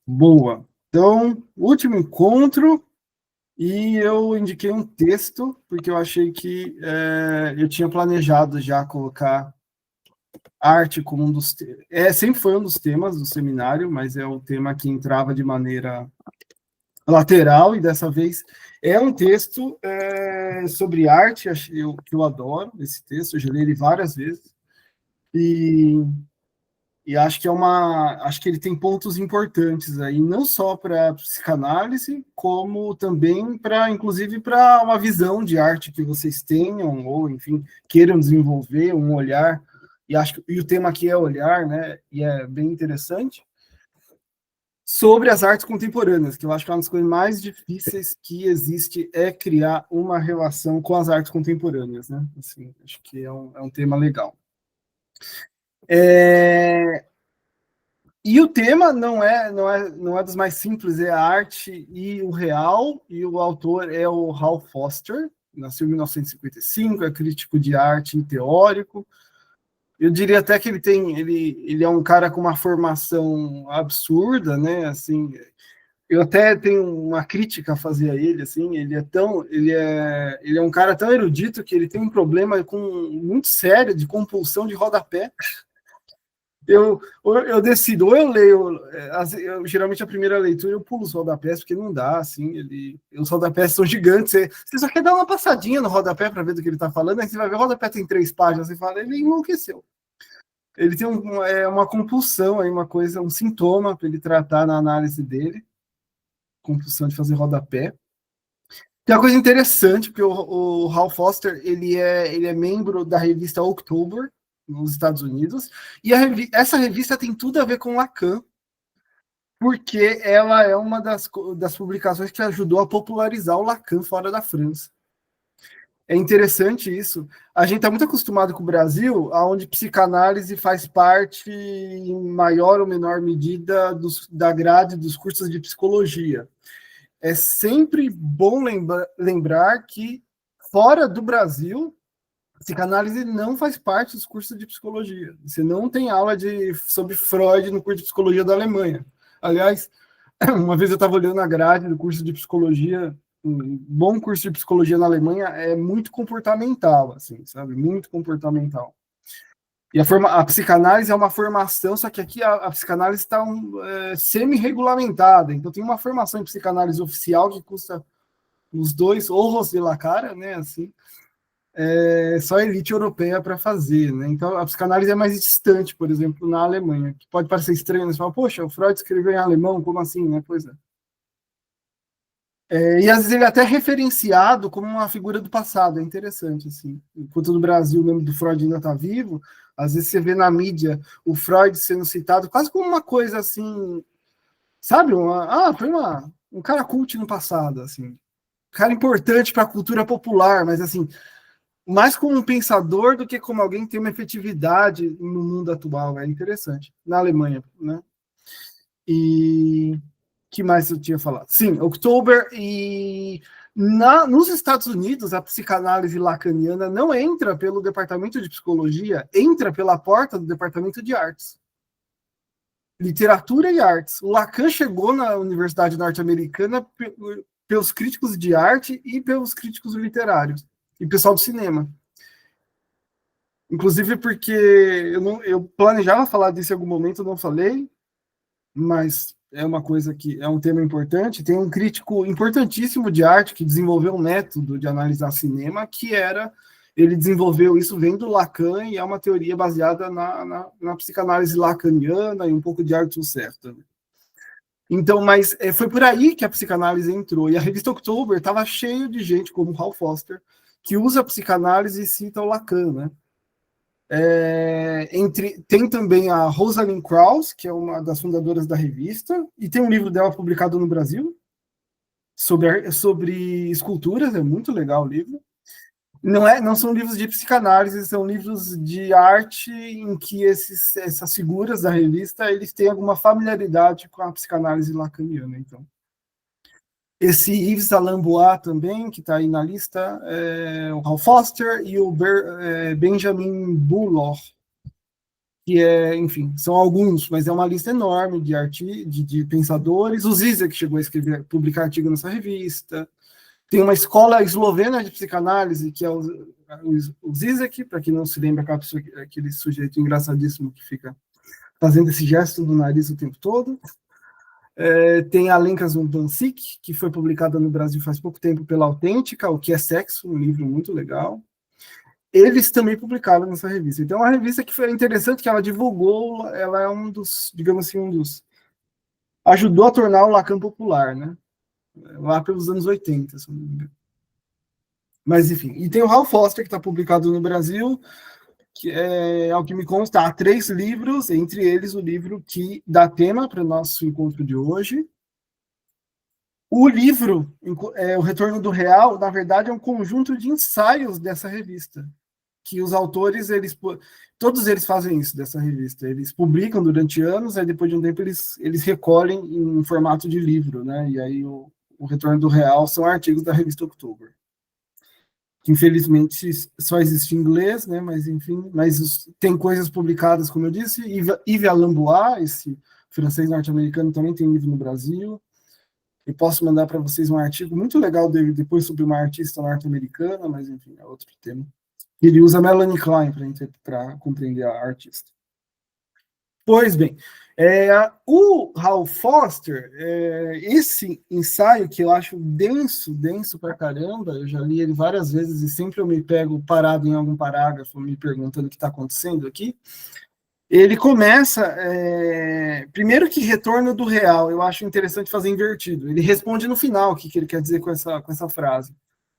Boa. Então, último encontro, e eu indiquei um texto, porque eu achei que eu tinha planejado já colocar arte como um dos... sempre foi um dos temas do seminário, mas é o tema que entrava de maneira lateral, e dessa vez é um texto sobre arte, que eu adoro esse texto, eu já li ele várias vezes, e acho que acho que ele tem pontos importantes aí, não só para psicanálise, como também para, inclusive, para uma visão de arte que vocês tenham, ou, enfim, queiram desenvolver um olhar, e acho que o tema aqui é olhar, né? E é bem interessante, sobre as artes contemporâneas, que eu acho que é uma das coisas mais difíceis que existe é criar uma relação com as artes contemporâneas, né? Assim, acho que é um tema legal. E o tema não é dos mais simples, é a arte e o real, e o autor é o Hal Foster, nasceu em 1955, é crítico de arte e teórico. Eu diria até que ele é um cara com uma formação absurda, né? Assim, eu até tenho uma crítica a fazer a ele, assim, ele é um cara tão erudito que ele tem um problema muito sério de compulsão de rodapé. Eu decido, ou eu leio, geralmente a primeira leitura eu pulo os rodapés, porque não dá, assim, os rodapés são gigantes, você só quer dar uma passadinha no rodapé para ver do que ele está falando, aí você vai ver, o rodapé tem 3 páginas, você fala, ele enlouqueceu. Ele tem uma compulsão, aí, uma coisa, um sintoma para ele tratar na análise dele, compulsão de fazer rodapé. Tem uma coisa interessante, porque o Hal Foster, ele é membro da revista October, nos Estados Unidos, e essa revista tem tudo a ver com Lacan, porque ela é uma das publicações que ajudou a popularizar o Lacan fora da França. É interessante isso. A gente está muito acostumado com o Brasil, onde psicanálise faz parte, em maior ou menor medida, da grade dos cursos de psicologia. É sempre bom lembrar que, fora do Brasil, psicanálise não faz parte dos cursos de psicologia. Você não tem aula sobre Freud no curso de psicologia da Alemanha. Aliás, uma vez eu estava olhando a grade do curso de psicologia, um bom curso de psicologia na Alemanha é muito comportamental, assim, sabe? Muito comportamental. E a psicanálise é uma formação, só que aqui a psicanálise está semi-regulamentada. Então tem uma formação em psicanálise oficial que custa os 2 horros de la cara, né? Assim, só a elite europeia para fazer, né? Então a psicanálise é mais distante, por exemplo, na Alemanha, que pode parecer estranho, né? Você fala, poxa, o Freud escreveu em alemão, como assim, né? Pois é. E às vezes ele é até referenciado como uma figura do passado, é interessante, assim. Enquanto no Brasil o nome do Freud ainda está vivo, às vezes você vê na mídia o Freud sendo citado quase como uma coisa assim, sabe? Foi um cara cult no passado, assim. Um cara importante para a cultura popular, mas assim, mais como um pensador do que como alguém que tem uma efetividade no mundo atual, é interessante. Na Alemanha, né? E que mais eu tinha falado? Sim, October, e nos Estados Unidos a psicanálise lacaniana não entra pelo departamento de psicologia, entra pela porta do departamento de artes. Literatura e artes. O Lacan chegou na Universidade Norte-Americana pelos críticos de arte e pelos críticos literários e pessoal do cinema. Inclusive porque eu planejava falar disso em algum momento, eu não falei, mas é uma coisa que é um tema importante. Tem um crítico importantíssimo de arte que desenvolveu um método de analisar cinema, ele desenvolveu isso vendo Lacan, e é uma teoria baseada na psicanálise lacaniana e um pouco de Arthur Serta. Então, mas foi por aí que a psicanálise entrou, e a revista October estava cheio de gente como Hal Foster, que usa a psicanálise e cita o Lacan, né? Tem também a Rosalind Krauss, que é uma das fundadoras da revista, e tem um livro dela publicado no Brasil sobre esculturas, é muito legal o livro. Não são livros de psicanálise, são livros de arte em que essas figuras da revista eles têm alguma familiaridade com a psicanálise lacaniana. Então, esse Yves Alain Bois também, que está aí na lista, o Hal Foster e o Benjamin Bullough. que é, enfim, são alguns, mas é uma lista enorme de pensadores. O Zizek chegou a escrever, publicar artigo nessa revista. Tem uma escola eslovena de psicanálise, que é o Zizek, para quem não se lembra, aquele sujeito engraçadíssimo que fica fazendo esse gesto do nariz o tempo todo. Tem a Lenka Zumbansik, que foi publicada no Brasil faz pouco tempo pela Autêntica, O que é Sexo, um livro muito legal. Eles também publicaram nessa revista. Então, é uma revista que foi interessante, que ela divulgou, ela é um dos, digamos assim, ajudou a tornar o Lacan popular, né? Lá pelos anos 80, se não me engano. Mas, enfim. E tem o Hal Foster, que está publicado no Brasil, que ao que me consta, há 3 livros, entre eles o livro que dá tema para o nosso encontro de hoje. O livro, O Retorno do Real, na verdade, é um conjunto de ensaios dessa revista, que os autores, todos eles fazem isso dessa revista. Eles publicam durante anos, aí depois de um tempo eles recolhem em formato de livro, né? E aí o Retorno do Real são artigos da revista October, que infelizmente só existe em inglês, né? Mas enfim, tem coisas publicadas, como eu disse. Yves Alain Bois, esse francês norte-americano, também tem livro no Brasil. Eu posso mandar para vocês um artigo muito legal dele depois sobre uma artista norte-americana, mas enfim, é outro tema. Ele usa Melanie Klein para compreender a artista. Pois bem, o Hal Foster, esse ensaio que eu acho denso pra caramba, eu já li ele várias vezes e sempre eu me pego parado em algum parágrafo me perguntando o que está acontecendo aqui. Ele começa, primeiro que retorno do real, eu acho interessante fazer invertido. Ele responde no final o que ele quer dizer com essa frase.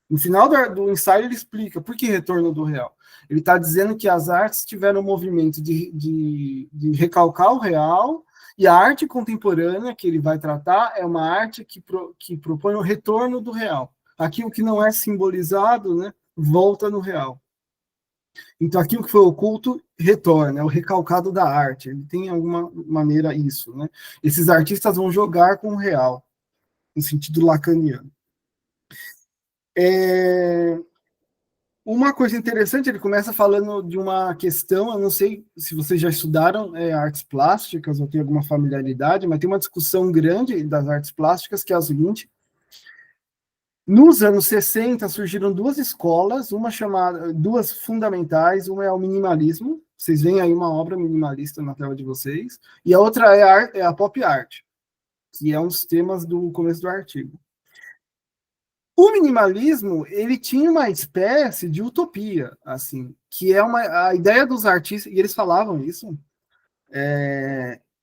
No final do ensaio, ele explica por que retorno do real. Ele está dizendo que as artes tiveram um movimento de recalcar o real, e a arte contemporânea que ele vai tratar é uma arte que propõe o retorno do real. Aquilo que não é simbolizado, né, volta no real. Então, aquilo que foi oculto retorna, é o recalcado da arte. Ele tem alguma maneira isso, né? Esses artistas vão jogar com o real, no sentido lacaniano. Uma coisa interessante, ele começa falando de uma questão, eu não sei se vocês já estudaram artes plásticas ou tem alguma familiaridade, mas tem uma discussão grande das artes plásticas, que é o seguinte: nos anos 60 surgiram 2 escolas, duas fundamentais, uma é o minimalismo, vocês veem aí uma obra minimalista na tela de vocês, e a outra é a pop art, que é um dos temas do começo do artigo. O minimalismo, ele tinha uma espécie de utopia, assim, que é a ideia dos artistas, e eles falavam isso,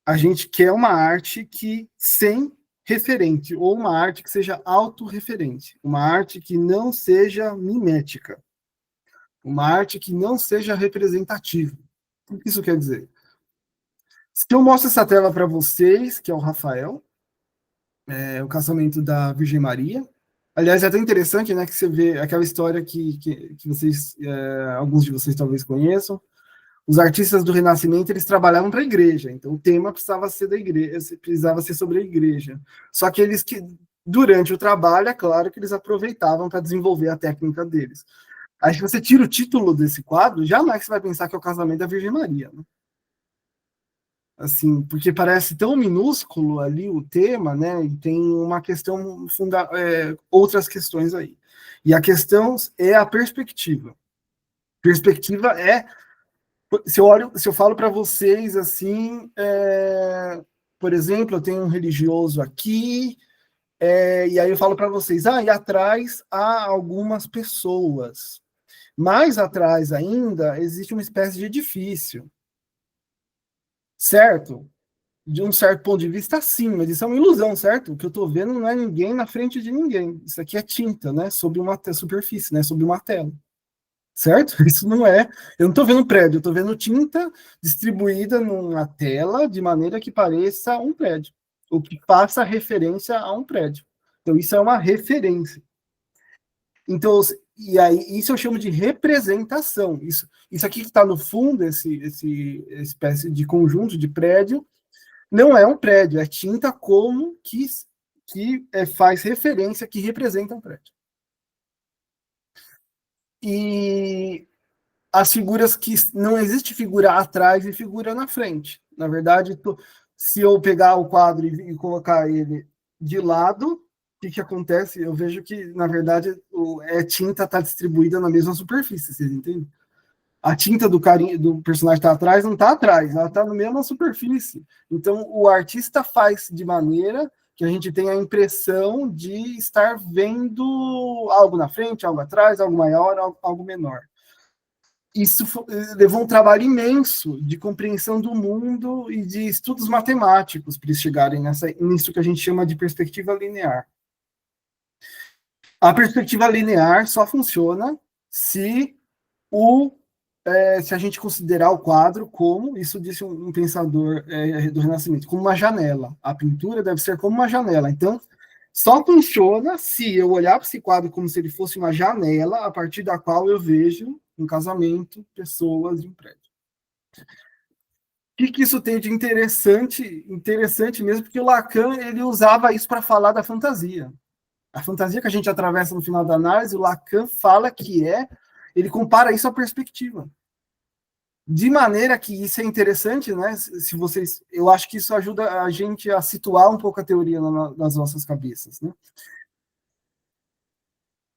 a gente quer uma arte que sem referente, ou uma arte que seja autorreferente, uma arte que não seja mimética, uma arte que não seja representativa. O que isso quer dizer? Se eu mostro essa tela para vocês, que é o Rafael, o casamento da Virgem Maria. Aliás, é até interessante, né, que você vê aquela história que vocês, alguns de vocês talvez conheçam. Os artistas do Renascimento, eles trabalhavam para a igreja, então o tema precisava ser da igreja, precisava ser sobre a igreja. Só que durante o trabalho, é claro que eles aproveitavam para desenvolver a técnica deles. Aí, se você tira o título desse quadro, jamais você vai pensar que é o casamento da Virgem Maria, né? Assim, porque parece tão minúsculo ali o tema, né? E tem uma questão outras questões aí. E a questão é a perspectiva. Perspectiva se eu falo para vocês assim, por exemplo, eu tenho um religioso aqui, e aí eu falo para vocês, e atrás há algumas pessoas. Mais atrás ainda existe uma espécie de edifício, certo? De um certo ponto de vista, sim, mas isso é uma ilusão, certo? O que eu estou vendo não é ninguém na frente de ninguém. Isso aqui é tinta, né? Sobre uma superfície, né? Sobre uma tela. Certo? Isso não é. Eu não estou vendo prédio, eu estou vendo tinta distribuída numa tela de maneira que pareça um prédio, ou que faça referência a um prédio. Então, isso é uma referência. Então, e aí, isso eu chamo de representação. Isso aqui que está no fundo, esse espécie de conjunto de prédio, não é um prédio, é tinta como que faz referência, que representa um prédio. E as figuras que não existe figura atrás e figura na frente. Na verdade, se eu pegar o quadro e colocar ele de lado, o que acontece? Eu vejo que, na verdade, a tinta está distribuída na mesma superfície, vocês entendem? A tinta do personagem está atrás, não está atrás, ela está na mesma superfície. Então, o artista faz de maneira que a gente tenha a impressão de estar vendo algo na frente, algo atrás, algo maior, algo menor. Isso levou um trabalho imenso de compreensão do mundo e de estudos matemáticos para eles chegarem nisso que a gente chama de perspectiva linear. A perspectiva linear só funciona se se a gente considerar o quadro como, isso disse um pensador do Renascimento, como uma janela. A pintura deve ser como uma janela. Então, só funciona se eu olhar para esse quadro como se ele fosse uma janela, a partir da qual eu vejo um casamento, pessoas e um prédio. O que isso tem de interessante? Interessante mesmo, porque o Lacan ele usava isso para falar da fantasia. A fantasia que a gente atravessa no final da análise, o Lacan fala que ele compara isso à perspectiva. De maneira que isso é interessante, né? Se vocês, eu acho que isso ajuda a gente a situar um pouco a teoria nas nossas cabeças, né?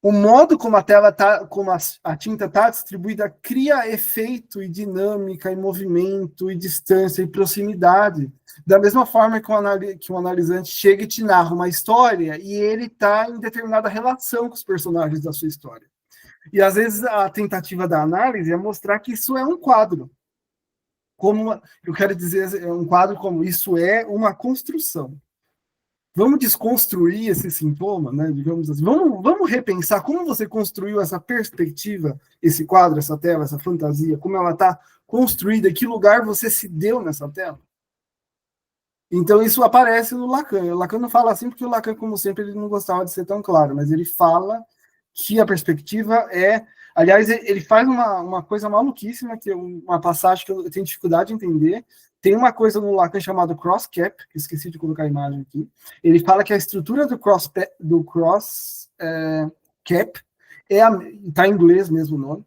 O modo como a tela tá, como a tinta está distribuída, cria efeito e dinâmica, e movimento, e distância, e proximidade. Da mesma forma que um analisante chega e te narra uma história, e ele está em determinada relação com os personagens da sua história. E às vezes a tentativa da análise é mostrar que isso é um quadro. Eu quero dizer, é um quadro como isso é uma construção. Vamos desconstruir esse sintoma, né? Digamos assim. Vamos repensar como você construiu essa perspectiva, esse quadro, essa tela, essa fantasia, como ela está construída, que lugar você se deu nessa tela. Então isso aparece no Lacan. O Lacan não fala assim porque o Lacan, como sempre, ele não gostava de ser tão claro, mas ele fala que a perspectiva é... Aliás, ele faz uma coisa maluquíssima, que é uma passagem que eu tenho dificuldade de entender. Tem uma coisa no Lacan chamada cross cap, que esqueci de colocar a imagem aqui. Ele fala que a estrutura do cross cap está em inglês mesmo o nome,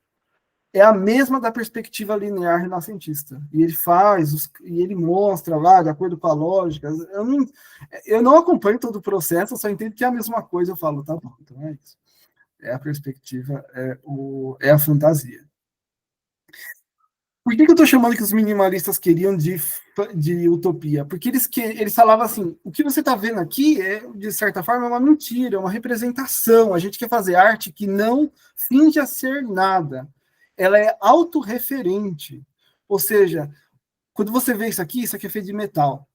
é a mesma da perspectiva linear renascentista. E ele e ele mostra lá, de acordo com a lógica. Eu não acompanho todo o processo, eu só entendo que é a mesma coisa. Eu falo, tá bom, então é isso. É a perspectiva, é a fantasia. Por que eu estou chamando que os minimalistas queriam de utopia? Porque eles falavam assim, o que você está vendo aqui de certa forma, uma mentira, uma representação. A gente quer fazer arte que não finge a ser nada. Ela é autorreferente. Ou seja, quando você vê isso aqui é feito de metal.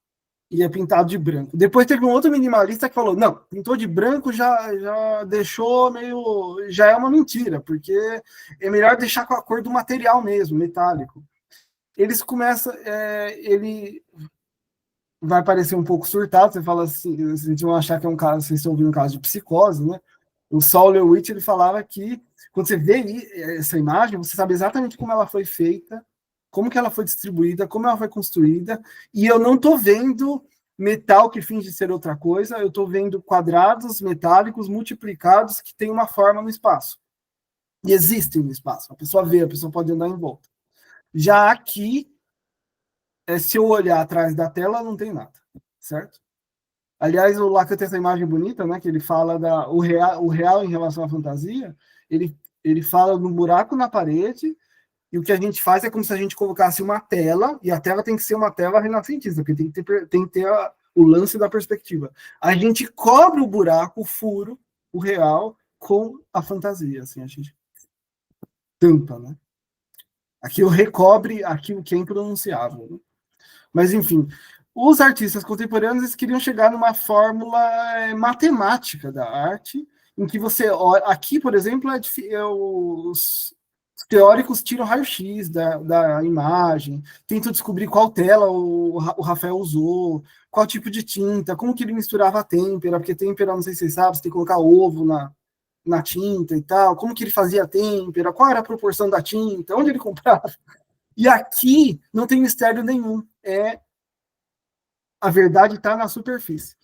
E é pintado de branco. Depois teve um outro minimalista que falou, não, pintou de branco já deixou meio... Já é uma mentira, porque é melhor deixar com a cor do material mesmo, metálico. Eles começam... ele vai parecer um pouco surtado, você fala assim, vocês vão achar que é um caso, vocês estão ouvindo um caso de psicose, né? O Saul Lewitt, ele falava que quando você vê essa imagem, você sabe exatamente como ela foi feita, como que ela foi distribuída, como ela foi construída, e eu não estou vendo metal que finge ser outra coisa, eu estou vendo quadrados metálicos multiplicados que têm uma forma no espaço. E existem no espaço. A pessoa vê, a pessoa pode andar em volta. Já aqui, se eu olhar atrás da tela, não tem nada, certo? Aliás, o Lacan tem essa imagem bonita, né? Que ele fala o real em relação à fantasia. Ele fala no buraco na parede, e o que a gente faz é como se a gente colocasse uma tela, e a tela tem que ser uma tela renascentista, porque tem que ter o lance da perspectiva. A gente cobre o buraco, o furo, o real, com a fantasia. Assim, a gente tampa, né? Aquilo recobre aquilo que é impronunciável. Né? Mas, enfim, os artistas contemporâneos eles queriam chegar numa fórmula matemática da arte, em que você... Aqui, por exemplo, os teóricos tiram raio-x da imagem, tentam descobrir qual tela o Rafael usou, qual tipo de tinta, como que ele misturava a têmpera, porque têmpera, não sei se vocês sabem, você tem que colocar ovo na tinta e tal, como que ele fazia a têmpera, qual era a proporção da tinta, onde ele comprava. E aqui não tem mistério nenhum. A verdade está na superfície.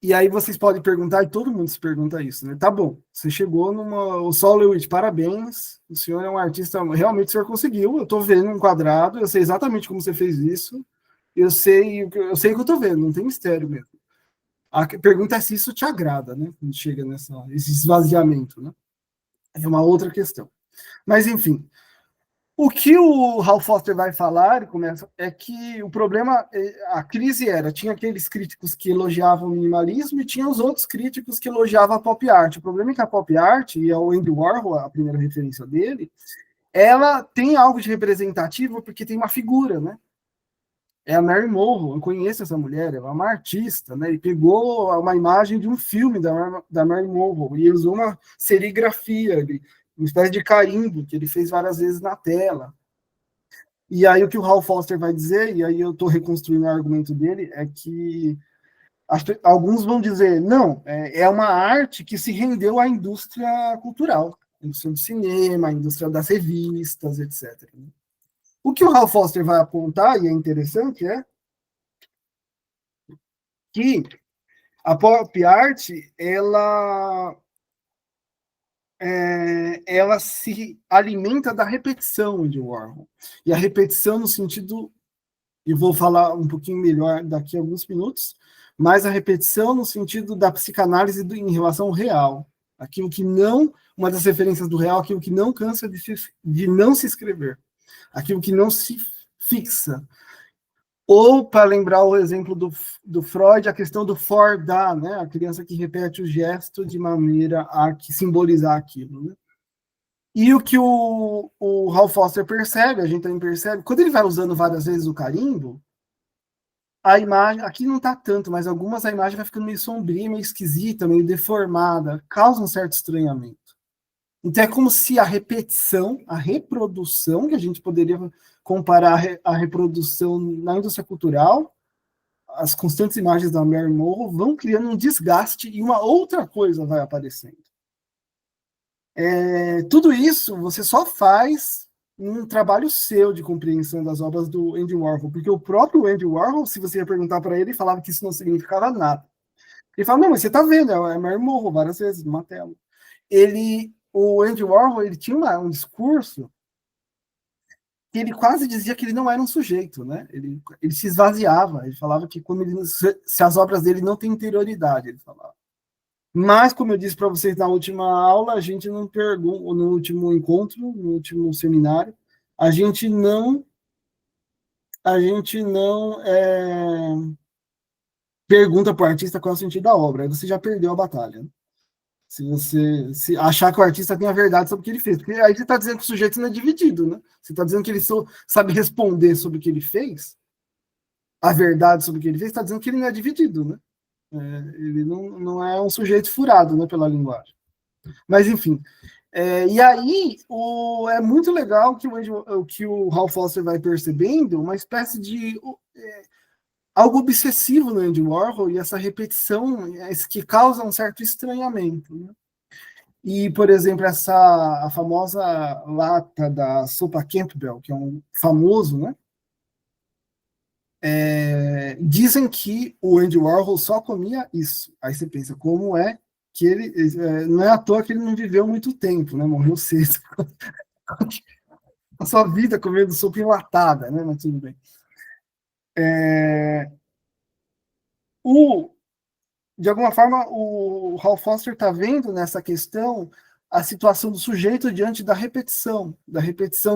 E aí vocês podem perguntar, e todo mundo se pergunta isso, né? Tá bom, você chegou numa. O Sol Lewis, parabéns. O senhor é um artista, realmente o senhor conseguiu. Eu tô vendo um quadrado, eu sei exatamente como você fez isso. Eu sei o que eu tô vendo, não tem mistério mesmo. A pergunta é se isso te agrada, né? Quando chega esse esvaziamento, né? É uma outra questão. Mas, enfim, o que o Hal Foster vai falar começa, é que o problema, a crise tinha aqueles críticos que elogiavam o minimalismo e tinha os outros críticos que elogiavam a pop art. O problema é que a pop art, e é o Andy Warhol, a primeira referência dele, ela tem algo de representativo porque tem uma figura, né? É a Mary Monroe, eu conheço essa mulher, ela é uma artista, né? Ele pegou uma imagem de um filme da Mary Monroe e usou uma serigrafia, uma espécie de carimbo que ele fez várias vezes na tela. E aí o que o Hal Foster vai dizer, e aí eu estou reconstruindo o argumento dele, é que alguns vão dizer, não, é uma arte que se rendeu à indústria cultural, a indústria do cinema, a indústria das revistas, etc. O que o Hal Foster vai apontar, e é interessante, é que a pop art, ela se alimenta da repetição de Warhol. E a repetição no sentido, e vou falar um pouquinho melhor daqui a alguns minutos, mas a repetição no sentido da psicanálise em relação ao real. Aquilo que não, uma das referências do real, aquilo que não cansa de não se escrever. Aquilo que não se fixa. Ou, para lembrar o exemplo do Freud, a questão do for da, né? A criança que repete o gesto de maneira a simbolizar aquilo. Né? E o que o Hal Foster percebe, a gente também percebe, quando ele vai usando várias vezes o carimbo, a imagem, aqui não está tanto, mas algumas a imagem vai ficando meio sombria, meio esquisita, meio deformada, causa um certo estranhamento. Então é como se a repetição, a reprodução, que a gente poderia comparar a reprodução na indústria cultural, as constantes imagens da Mary Monroe vão criando um desgaste e uma outra coisa vai aparecendo. Tudo isso você só faz num trabalho seu de compreensão das obras do Andy Warhol, porque o próprio Andy Warhol, se você ia perguntar para ele, falava que isso não significava nada. Ele fala, não, mas você está vendo, é a Mary Monroe várias vezes numa tela. O Andy Warhol, ele tinha um discurso que ele quase dizia que ele não era um sujeito, né? Ele se esvaziava, ele falava que se as obras dele não têm interioridade, ele falava. Mas, como eu disse para vocês na última aula, a gente não pergunta, no último encontro, no último seminário, a gente não, pergunta para o artista qual é o sentido da obra. Aí você já perdeu a batalha. Se você achar que o artista tem a verdade sobre o que ele fez. Porque aí você está dizendo que o sujeito não é dividido, né? Você está dizendo que ele só sabe responder sobre o que ele fez, a verdade sobre o que ele fez, está dizendo que ele não é dividido, né? Ele não é um sujeito furado, né, pela linguagem. Mas, enfim. E aí, é muito legal que o Hal Foster vai percebendo uma espécie de algo obsessivo no Andy Warhol e essa repetição que causa um certo estranhamento. Né? E, por exemplo, a famosa lata da sopa Campbell, que é um famoso, né? Dizem que o Andy Warhol só comia isso. Aí você pensa, como é que ele. Não é à toa que ele não viveu muito tempo, né? Morreu cedo. A sua vida comendo sopa enlatada, né? Mas tudo bem. O, de alguma forma, o Hal Foster está vendo nessa questão a situação do sujeito diante da repetição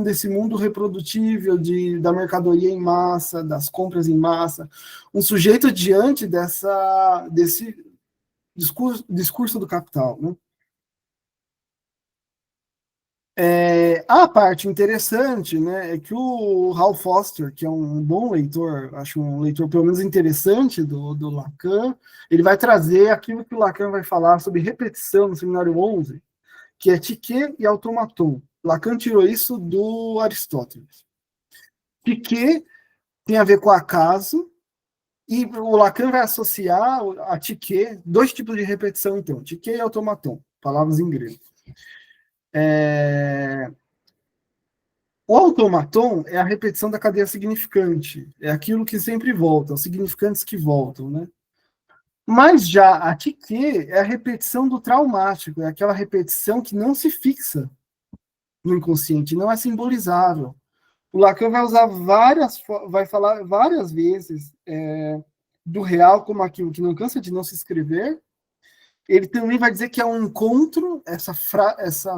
desse mundo reprodutível, da mercadoria em massa, das compras em massa. Um sujeito diante desse discurso do capital. Né? A parte interessante, né, é que o Hal Foster, que é um bom leitor, acho um leitor pelo menos interessante do Lacan, ele vai trazer aquilo que o Lacan vai falar sobre repetição no seminário 11, que é Tiquet e automaton. Lacan tirou isso do Aristóteles. Tiquet tem a ver com acaso, e o Lacan vai associar a Tiquet dois tipos de repetição, então, Tiquet e automaton, palavras em grego. O automaton é a repetição da cadeia significante. É aquilo que sempre volta, os significantes que voltam, né? Mas já a tique é a repetição do traumático, é aquela repetição que não se fixa no inconsciente, não é simbolizável. O Lacan vai usar vai falar várias vezes do real como aquilo que não cansa de não se escrever. Ele também vai dizer que é um encontro, essa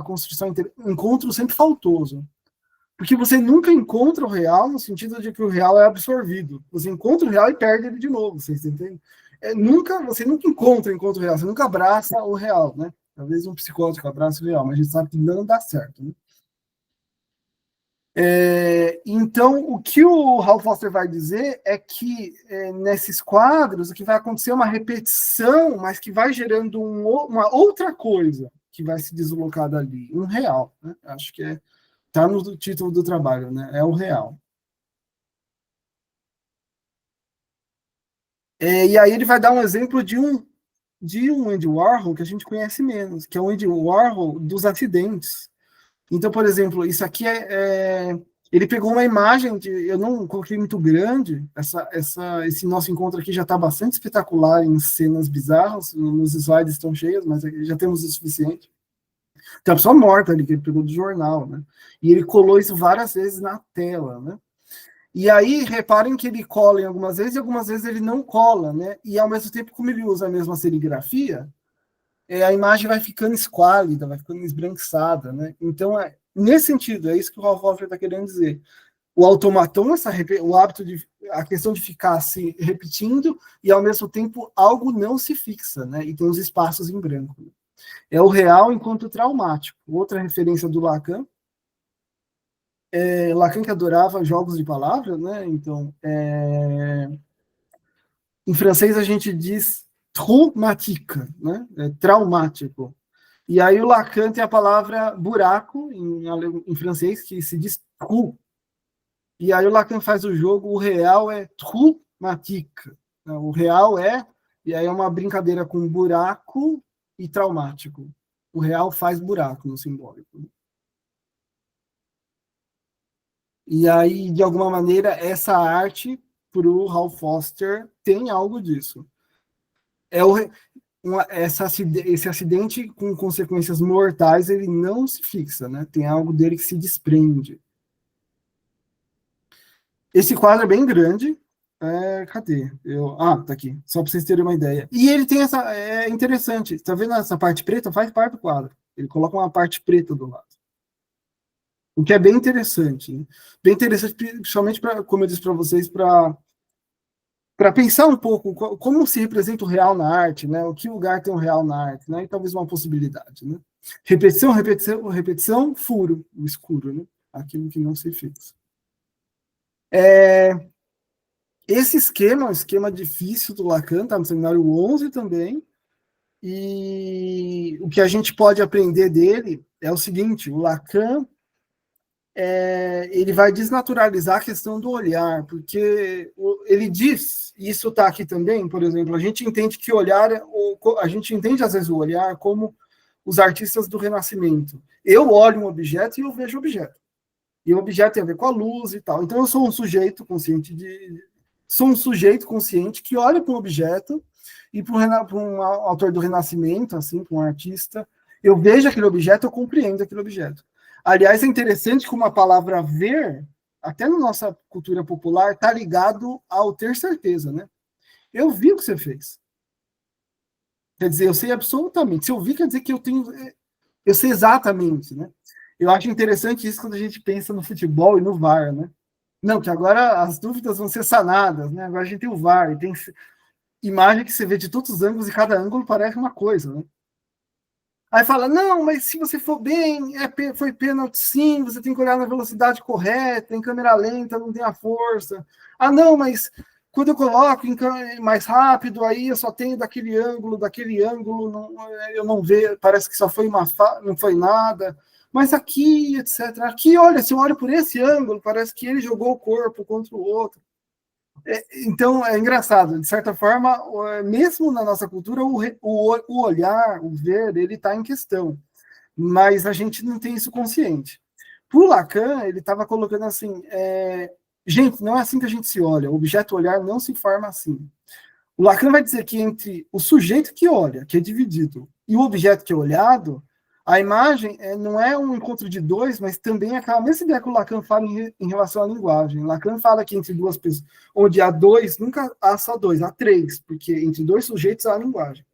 construção, encontro sempre faltoso. Porque você nunca encontra o real no sentido de que o real é absorvido. Você encontra o real e perde ele de novo, vocês entendem? Você nunca encontra o real, você nunca abraça o real, né? Talvez um psicótico abraça o real, mas a gente sabe que não dá certo, né? Então, o que o Ralph Foster vai dizer é que nesses quadros o que vai acontecer é uma repetição, mas que vai gerando uma outra coisa que vai se deslocar dali, um real. Né? Acho que está no título do trabalho, né? É o real. E aí ele vai dar um exemplo de um Andy Warhol que a gente conhece menos, que é o Andy Warhol dos acidentes. Então, por exemplo, isso aqui ele pegou uma imagem eu não coloquei muito grande, esse nosso encontro aqui já está bastante espetacular em cenas bizarras, nos slides estão cheios, mas já temos o suficiente. Tem uma pessoa morta ali que ele pegou do jornal, né? E ele colou isso várias vezes na tela, né? E aí, reparem que ele cola em algumas vezes e algumas vezes ele não cola, né? E ao mesmo tempo, como ele usa a mesma serigrafia, a imagem vai ficando esquálida, vai ficando esbranquiçada, né? Então, nesse sentido, é isso que o Ralph Walker está querendo dizer. O automaton, o hábito a questão de ficar se repetindo e ao mesmo tempo algo não se fixa, né? E tem os espaços em branco. É o real enquanto traumático. Outra referência do Lacan. Lacan que adorava jogos de palavras, né? Então, em francês a gente diz traumatique, né? Traumático. E aí o Lacan tem a palavra buraco em francês que se diz trou. E aí o Lacan faz o jogo, o real é traumatique. O real e aí é uma brincadeira com buraco e traumático. O real faz buraco no simbólico. E aí, de alguma maneira, essa arte, para o Ralph Foster, tem algo disso. Esse acidente com consequências mortais, ele não se fixa, né? Tem algo dele que se desprende. Esse quadro é bem grande. Cadê? Tá aqui. Só para vocês terem uma ideia. E ele tem essa. É interessante. Tá vendo essa parte preta? Faz parte do quadro. Ele coloca uma parte preta do lado. O que é bem interessante. Né? Bem interessante, principalmente, como eu disse para vocês, para pensar um pouco como se representa o real na arte, né? O que lugar tem o real na arte, né? E talvez uma possibilidade, né? Repetição, repetição, repetição, furo, o escuro, né? Aquilo que não se fixa. Esse esquema é um esquema difícil do Lacan, tá no seminário 11 também, e o que a gente pode aprender dele é o seguinte, o Lacan ele vai desnaturalizar a questão do olhar, porque ele diz, e isso está aqui também, por exemplo, a gente entende que a gente entende às vezes o olhar como os artistas do Renascimento. Eu olho um objeto e eu vejo o objeto. E o objeto tem a ver com a luz e tal. Então eu sou um sujeito consciente que olha para um objeto e para um autor do Renascimento, assim, para um artista, eu vejo aquele objeto, eu compreendo aquele objeto. Aliás, é interessante como a palavra ver, até na nossa cultura popular, está ligado ao ter certeza, né? Eu vi o que você fez. Quer dizer, eu sei absolutamente. Se eu vi, quer dizer que eu sei exatamente, né? Eu acho interessante isso quando a gente pensa no futebol e no VAR, né? Não, que agora as dúvidas vão ser sanadas, né? Agora a gente tem o VAR, e tem imagem que você vê de todos os ângulos e cada ângulo parece uma coisa, né? Aí fala, não, mas se você for bem, foi pênalti sim, você tem que olhar na velocidade correta, em câmera lenta, não tem a força. Ah, não, mas quando eu coloco mais rápido, aí eu só tenho daquele ângulo, eu não vejo, parece que só foi não foi nada. Mas aqui, etc. Aqui, olha, se eu olho por esse ângulo, parece que ele jogou o corpo contra o outro. Então, é engraçado, de certa forma, mesmo na nossa cultura, o olhar, o ver, ele está em questão, mas a gente não tem isso consciente. Para o Lacan, ele estava colocando assim, gente, não é assim que a gente se olha, o objeto olhar não se forma assim. O Lacan vai dizer que entre o sujeito que olha, que é dividido, e o objeto que é olhado, a imagem não é um encontro de dois, mas também é aquela mesma ideia que o Lacan fala em relação à linguagem. Lacan fala que entre duas pessoas, onde há dois, nunca há só dois, há três, porque entre dois sujeitos há a linguagem.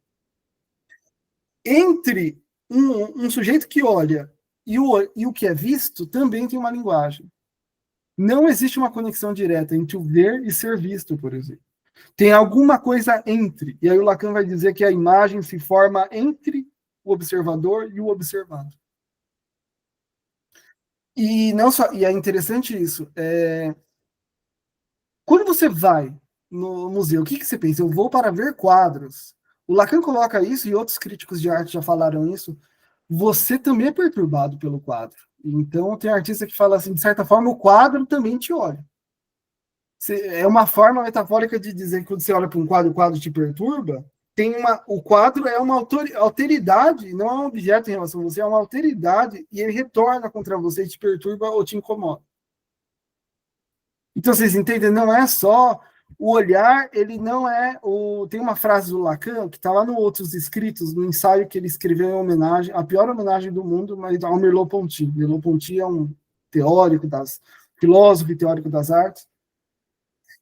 Entre um sujeito que olha e o que é visto, também tem uma linguagem. Não existe uma conexão direta entre o ver e ser visto, por exemplo. Tem alguma coisa entre. E aí o Lacan vai dizer que a imagem se forma entre o observador e o observado. E não só, e é interessante isso. Quando você vai no museu, o que você pensa? Eu vou para ver quadros. O Lacan coloca isso, e outros críticos de arte já falaram isso. Você também é perturbado pelo quadro. Então, tem artista que fala assim, de certa forma, o quadro também te olha. É uma forma metafórica de dizer que quando você olha para um quadro, o quadro te perturba. O quadro é uma alteridade, não é um objeto em relação a você, é uma alteridade, e ele retorna contra você, te perturba ou te incomoda. Então, vocês entendem? Não é só o olhar, ele não é o. Tem uma frase do Lacan que está lá no Outros Escritos, no ensaio que ele escreveu em homenagem, a pior homenagem do mundo, mas ao Merleau-Ponty. Merleau-Ponty é um filósofo e teórico das artes.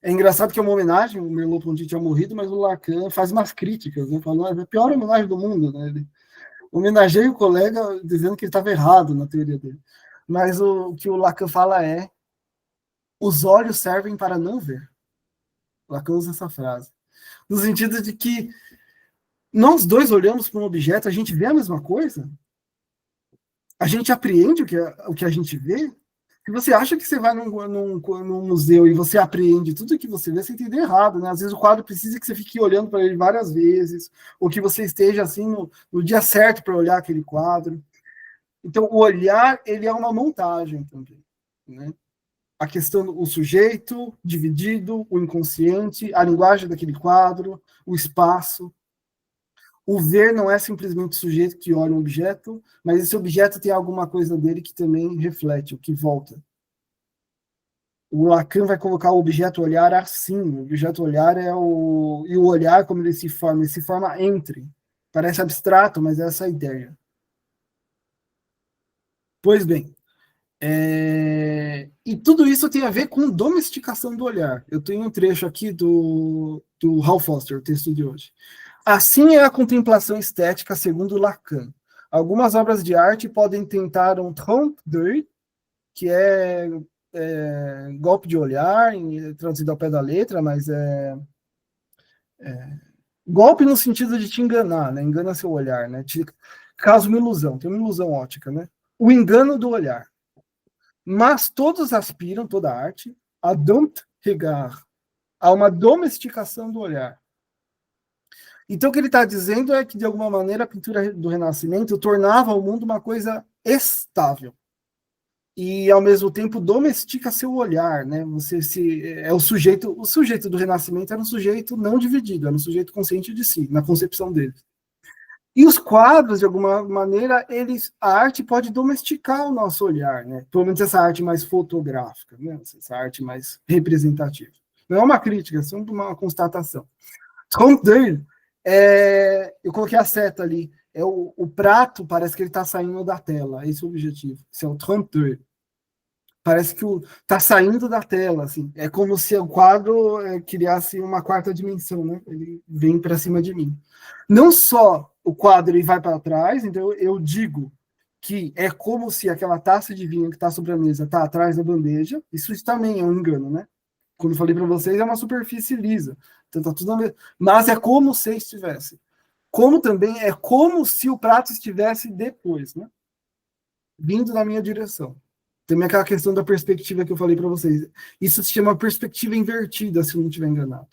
É engraçado que é uma homenagem, o Merleau-Ponty tinha morrido, mas o Lacan faz umas críticas, né? Falando, é a pior homenagem do mundo, né? Ele homenageia o colega dizendo que ele estava errado na teoria dele. Mas o que o Lacan fala é: os olhos servem para não ver. O Lacan usa essa frase. No sentido de que nós dois olhamos para um objeto, a gente vê a mesma coisa? A gente apreende o que a gente vê? Se você acha que você vai num museu e você apreende tudo que você vê, você entendeu errado, né? Às vezes o quadro precisa que você fique olhando para ele várias vezes, ou que você esteja assim no dia certo para olhar aquele quadro. Então, o olhar, ele é uma montagem também, né? A questão do sujeito dividido, o inconsciente, a linguagem daquele quadro, o espaço. O ver não é simplesmente o sujeito que olha um objeto, mas esse objeto tem alguma coisa dele que também reflete, o que volta. O Lacan vai colocar o objeto olhar assim. O objeto olhar é o. E o olhar, como ele se forma entre. Parece abstrato, mas é essa a ideia. Pois bem, e tudo isso tem a ver com domesticação do olhar. Eu tenho um trecho aqui do Hal Foster, o texto de hoje. Assim é a contemplação estética, segundo Lacan. Algumas obras de arte podem tentar um trompe d'œil, que é golpe de olhar, traduzido ao pé da letra, mas golpe no sentido de te enganar, né? Engana seu olhar, né? Causa uma ilusão, tem uma ilusão ótica, né? O engano do olhar. Mas todos aspiram, toda arte, a Domtregard, a uma domesticação do olhar. Então, o que ele está dizendo é que, de alguma maneira, a pintura do Renascimento tornava o mundo uma coisa estável. E, ao mesmo tempo, domestica seu olhar, né? O sujeito do Renascimento era um sujeito não dividido, era um sujeito consciente de si, na concepção dele. E os quadros, de alguma maneira, a arte pode domesticar o nosso olhar, né? Pelo menos essa arte mais fotográfica, né? Essa arte mais representativa. Não é uma crítica, é só uma constatação. Trompe d'œil, eu coloquei a seta ali, o prato parece que ele está saindo da tela, esse é o objetivo, esse é o trompe d'œil. Parece que está saindo da tela, assim. É como se o quadro criasse uma quarta dimensão, né? Ele vem para cima de mim. Não só o quadro ele vai para trás, então eu digo que é como se aquela taça de vinho que está sobre a mesa está atrás da bandeja. Isso também é um engano, né? Como eu falei para vocês, é uma superfície lisa. Então tá tudo mas é como se estivesse. Como também é como se o prato estivesse depois, né? Vindo na minha direção. Também aquela questão da perspectiva que eu falei para vocês. Isso se chama perspectiva invertida, se eu não estiver enganado.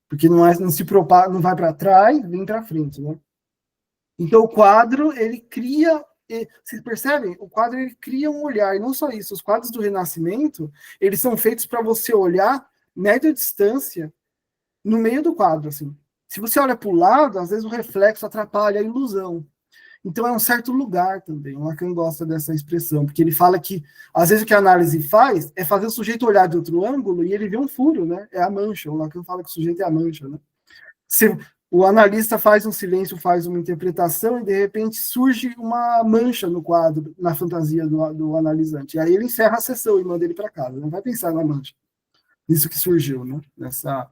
Porque não se propaga, não vai para trás, vem para frente, né? Então o quadro, ele cria, vocês percebem? O quadro ele cria um olhar, e não só isso, os quadros do Renascimento, eles são feitos para você olhar média distância no meio do quadro, assim. Se você olha para o lado, às vezes o reflexo atrapalha a ilusão. Então é um certo lugar também. O Lacan gosta dessa expressão, porque ele fala que, às vezes, o que a análise faz é fazer o sujeito olhar de outro ângulo e ele vê um furo, né? É a mancha. O Lacan fala que o sujeito é a mancha, né? O analista faz um silêncio, faz uma interpretação, e de repente surge uma mancha no quadro, na fantasia do analisante. E aí ele encerra a sessão e manda ele para casa. Não vai pensar na mancha. Isso que surgiu, né? Nessa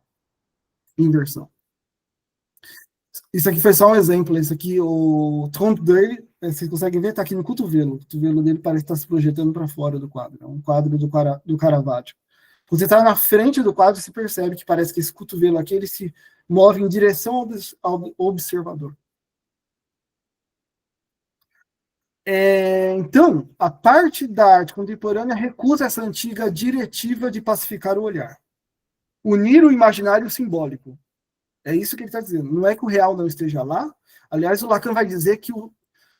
inversão. Isso aqui foi só um exemplo. Esse aqui, o tronco dele, vocês conseguem ver, está aqui no cotovelo. O cotovelo dele parece estar se projetando para fora do quadro. É um quadro do Caravaggio. Quando você está na frente do quadro, você percebe que parece que esse cotovelo aqui ele se move em direção ao observador. Então, a parte da arte contemporânea recusa essa antiga diretiva de pacificar o olhar. Unir o imaginário e o simbólico. É isso que ele está dizendo. Não é que o real não esteja lá. Aliás, o Lacan vai dizer que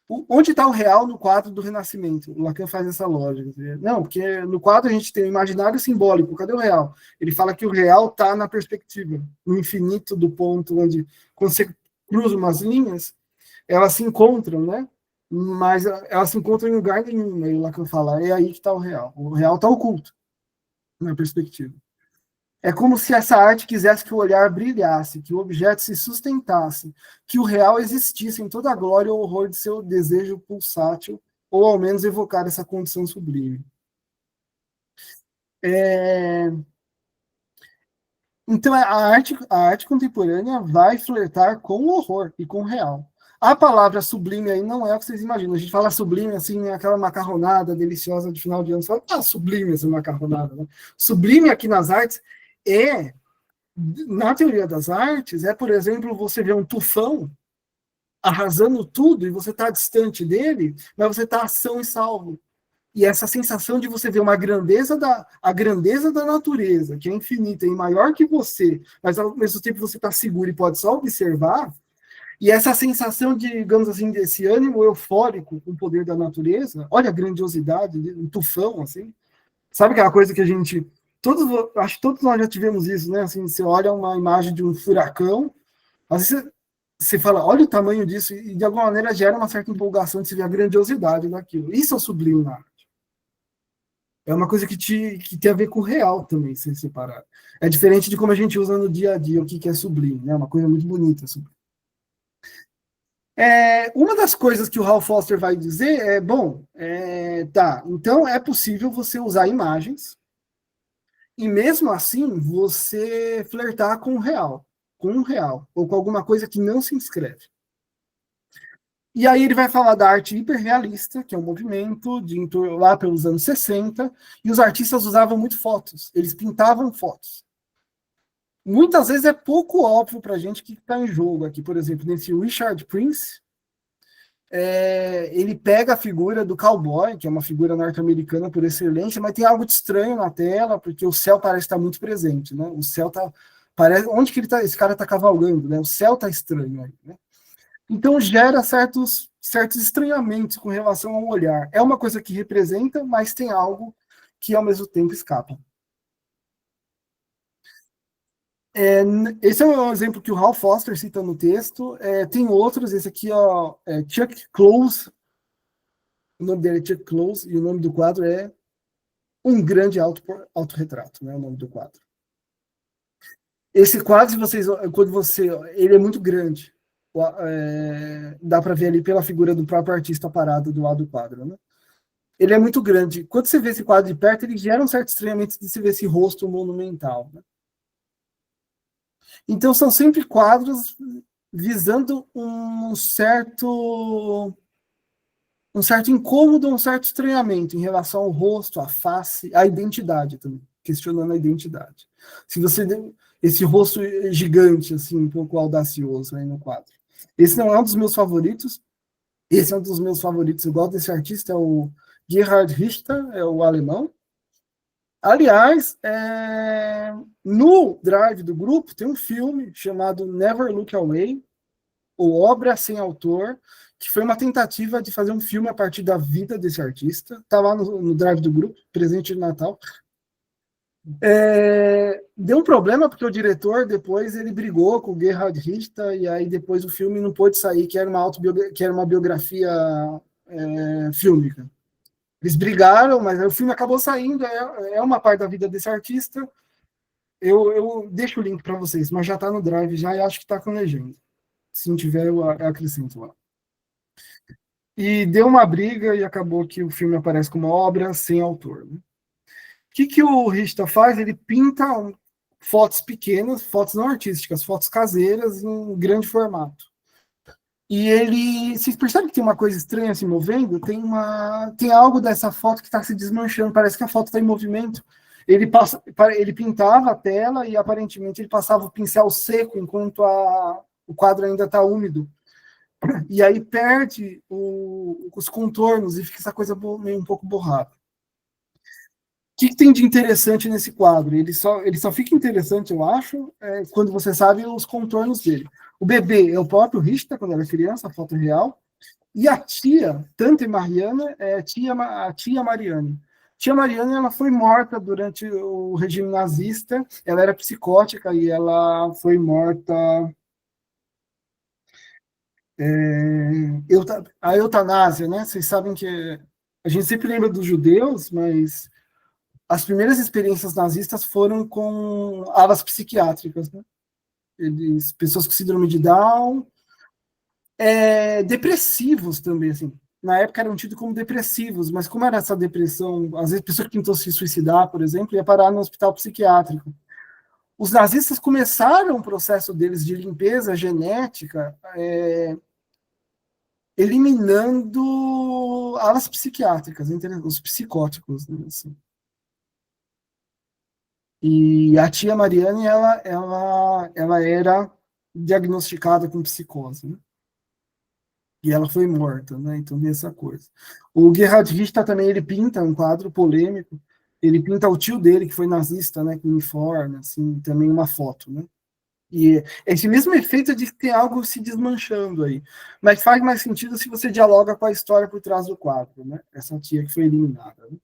onde está o real no quadro do Renascimento? O Lacan faz essa lógica. Não, porque no quadro a gente tem o imaginário e o simbólico. Cadê o real? Ele fala que o real está na perspectiva, no infinito do ponto onde, quando você cruza umas linhas, elas se encontram, né? Mas elas se encontram em lugar nenhum. Aí o Lacan fala, é aí que está o real. O real está oculto na perspectiva. É como se essa arte quisesse que o olhar brilhasse, que o objeto se sustentasse, que o real existisse em toda a glória ou horror de seu desejo pulsátil, ou ao menos evocar essa condição sublime. Então, a arte contemporânea vai flertar com o horror e com o real. A palavra sublime aí não é o que vocês imaginam. A gente fala sublime assim, aquela macarronada deliciosa de final de ano. Você fala, sublime essa macarronada. Né? Sublime aqui nas artes na teoria das artes, por exemplo, você vê um tufão arrasando tudo e você está distante dele, mas você está são e salvo. E essa sensação de você ver a grandeza da natureza, que é infinita e maior que você, mas ao mesmo tempo você está seguro e pode só observar, e essa sensação de, digamos assim, desse ânimo eufórico com o poder da natureza, olha a grandiosidade, um tufão, assim. Sabe aquela coisa que a gente... acho que todos nós já tivemos isso, né? Assim, você olha uma imagem de um furacão, às vezes você fala, olha o tamanho disso, e de alguma maneira gera uma certa empolgação de se ver a grandiosidade daquilo. Isso é o sublime na arte. É uma coisa que tem a ver com o real também, se separar. É diferente de como a gente usa no dia a dia o que é sublime, né? Uma coisa muito bonita. Sublime. Uma das coisas que o Hal Foster vai dizer tá, então é possível você usar imagens e mesmo assim você flertar com o real, ou com alguma coisa que não se inscreve. E aí ele vai falar da arte hiperrealista, que é um movimento lá pelos anos 60, e os artistas usavam muito fotos, eles pintavam fotos. Muitas vezes é pouco óbvio para a gente o que está em jogo aqui. Por exemplo, nesse Richard Prince, ele pega a figura do cowboy, que é uma figura norte-americana por excelência, mas tem algo de estranho na tela, porque o céu parece estar muito presente, né? O céu tá... onde que esse cara está cavalgando, né? O céu está estranho aí, né? Então gera certos estranhamentos com relação ao olhar. É uma coisa que representa, mas tem algo que ao mesmo tempo escapa. Esse é um exemplo que o Hal Foster cita no texto. Tem outros, esse aqui é Chuck Close. O nome dele é Chuck Close, e o nome do quadro é Um Grande Autorretrato, né? O nome do quadro. Esse quadro, ele é muito grande. Dá para ver ali pela figura do próprio artista parado do lado do quadro, né? Ele é muito grande. Quando você vê esse quadro de perto, ele gera um certo estranhamento de se ver esse rosto monumental, né? Então, são sempre quadros visando um certo incômodo, um certo estranhamento em relação ao rosto, à face, à identidade também, questionando a identidade. Se você esse rosto gigante, assim, um pouco audacioso aí no quadro. Esse não é um dos meus favoritos. Esse é um dos meus favoritos. Eu gosto desse artista, é o Gerhard Richter, é o alemão. Aliás, no drive do grupo tem um filme chamado Never Look Away, ou Obra Sem Autor, que foi uma tentativa de fazer um filme a partir da vida desse artista. Está lá no drive do grupo, presente de Natal. Deu um problema porque o diretor depois ele brigou com o Gerhard Richter, e aí depois o filme não pôde sair, que era uma biografia fílmica. Eles brigaram, mas o filme acabou saindo, é uma parte da vida desse artista, Eu deixo o link para vocês, mas já está no Drive já e acho que está com legenda. Se não tiver, eu acrescento lá. E deu uma briga e acabou que o filme aparece como uma obra sem autor. Né? O que o Richter faz? Ele pinta fotos pequenas, fotos não artísticas, fotos caseiras em grande formato. E ele, vocês percebem que tem uma coisa estranha se movendo? Tem algo dessa foto que está se desmanchando, parece que a foto está em movimento. Ele pintava a tela e aparentemente ele passava o pincel seco enquanto o quadro ainda está úmido. E aí perde os contornos e fica essa coisa meio um pouco borrada. O que tem de interessante nesse quadro? Ele só fica interessante, eu acho, quando você sabe os contornos dele. O bebê é o próprio Richter, quando era criança, a foto real. E a tia, Tante Mariana, é a tia Mariane. Tia Mariane, ela foi morta durante o regime nazista. Ela era psicótica e ela foi morta... a eutanásia, né? Vocês sabem que a gente sempre lembra dos judeus, mas as primeiras experiências nazistas foram com alas psiquiátricas, né? Pessoas com síndrome de Down, depressivos também, assim. Na época eram tidos como depressivos, mas como era essa depressão, às vezes a pessoa que tentou se suicidar, por exemplo, ia parar no hospital psiquiátrico. Os nazistas começaram o processo deles de limpeza genética, eliminando alas psiquiátricas, os psicóticos, né, assim. E a tia Mariane, ela era diagnosticada com psicose, né? E ela foi morta, né? Então tem essa coisa. O Gerhard Richter também, ele pinta um quadro polêmico, ele pinta o tio dele, que foi nazista, né, com uniforme, assim, também uma foto, né? E esse mesmo efeito de ter algo se desmanchando aí. Mas faz mais sentido se você dialoga com a história por trás do quadro, né? Essa tia que foi eliminada, né?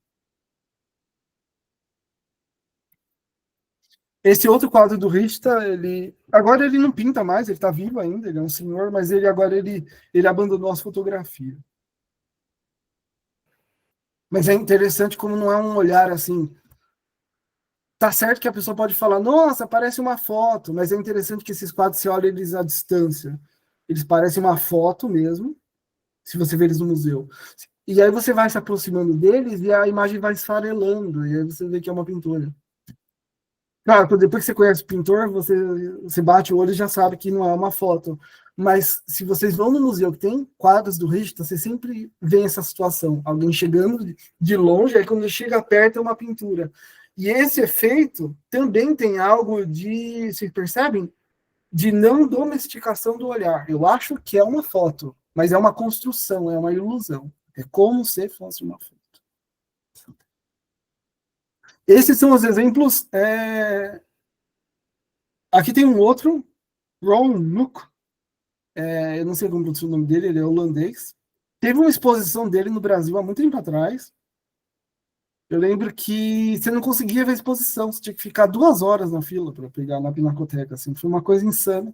Esse outro quadro do Richter, agora ele não pinta mais, ele está vivo ainda, ele é um senhor, mas ele abandonou as fotografias. Mas é interessante como não é um olhar assim. Tá certo que a pessoa pode falar, nossa, parece uma foto, mas é interessante que esses quadros, você olha eles à distância. Eles parecem uma foto mesmo, se você vê eles no museu. E aí você vai se aproximando deles e a imagem vai esfarelando, e aí você vê que é uma pintura. Claro, depois que você conhece o pintor, você bate o olho e já sabe que não é uma foto. Mas se vocês vão no museu que tem quadros do Richter, você sempre vê essa situação. Alguém chegando de longe, aí quando chega perto é uma pintura. E esse efeito também tem algo de, vocês percebem? De não domesticação do olhar. Eu acho que é uma foto, mas é uma construção, é uma ilusão. É como se fosse uma foto. Esses são os exemplos. Aqui tem um outro, Ron Nook. Eu não sei como pronunciar o nome dele, ele é holandês. Teve uma exposição dele no Brasil há muito tempo atrás. Eu lembro que você não conseguia ver a exposição, você tinha que ficar 2 horas na fila para pegar na Pinacoteca. Assim, foi uma coisa insana.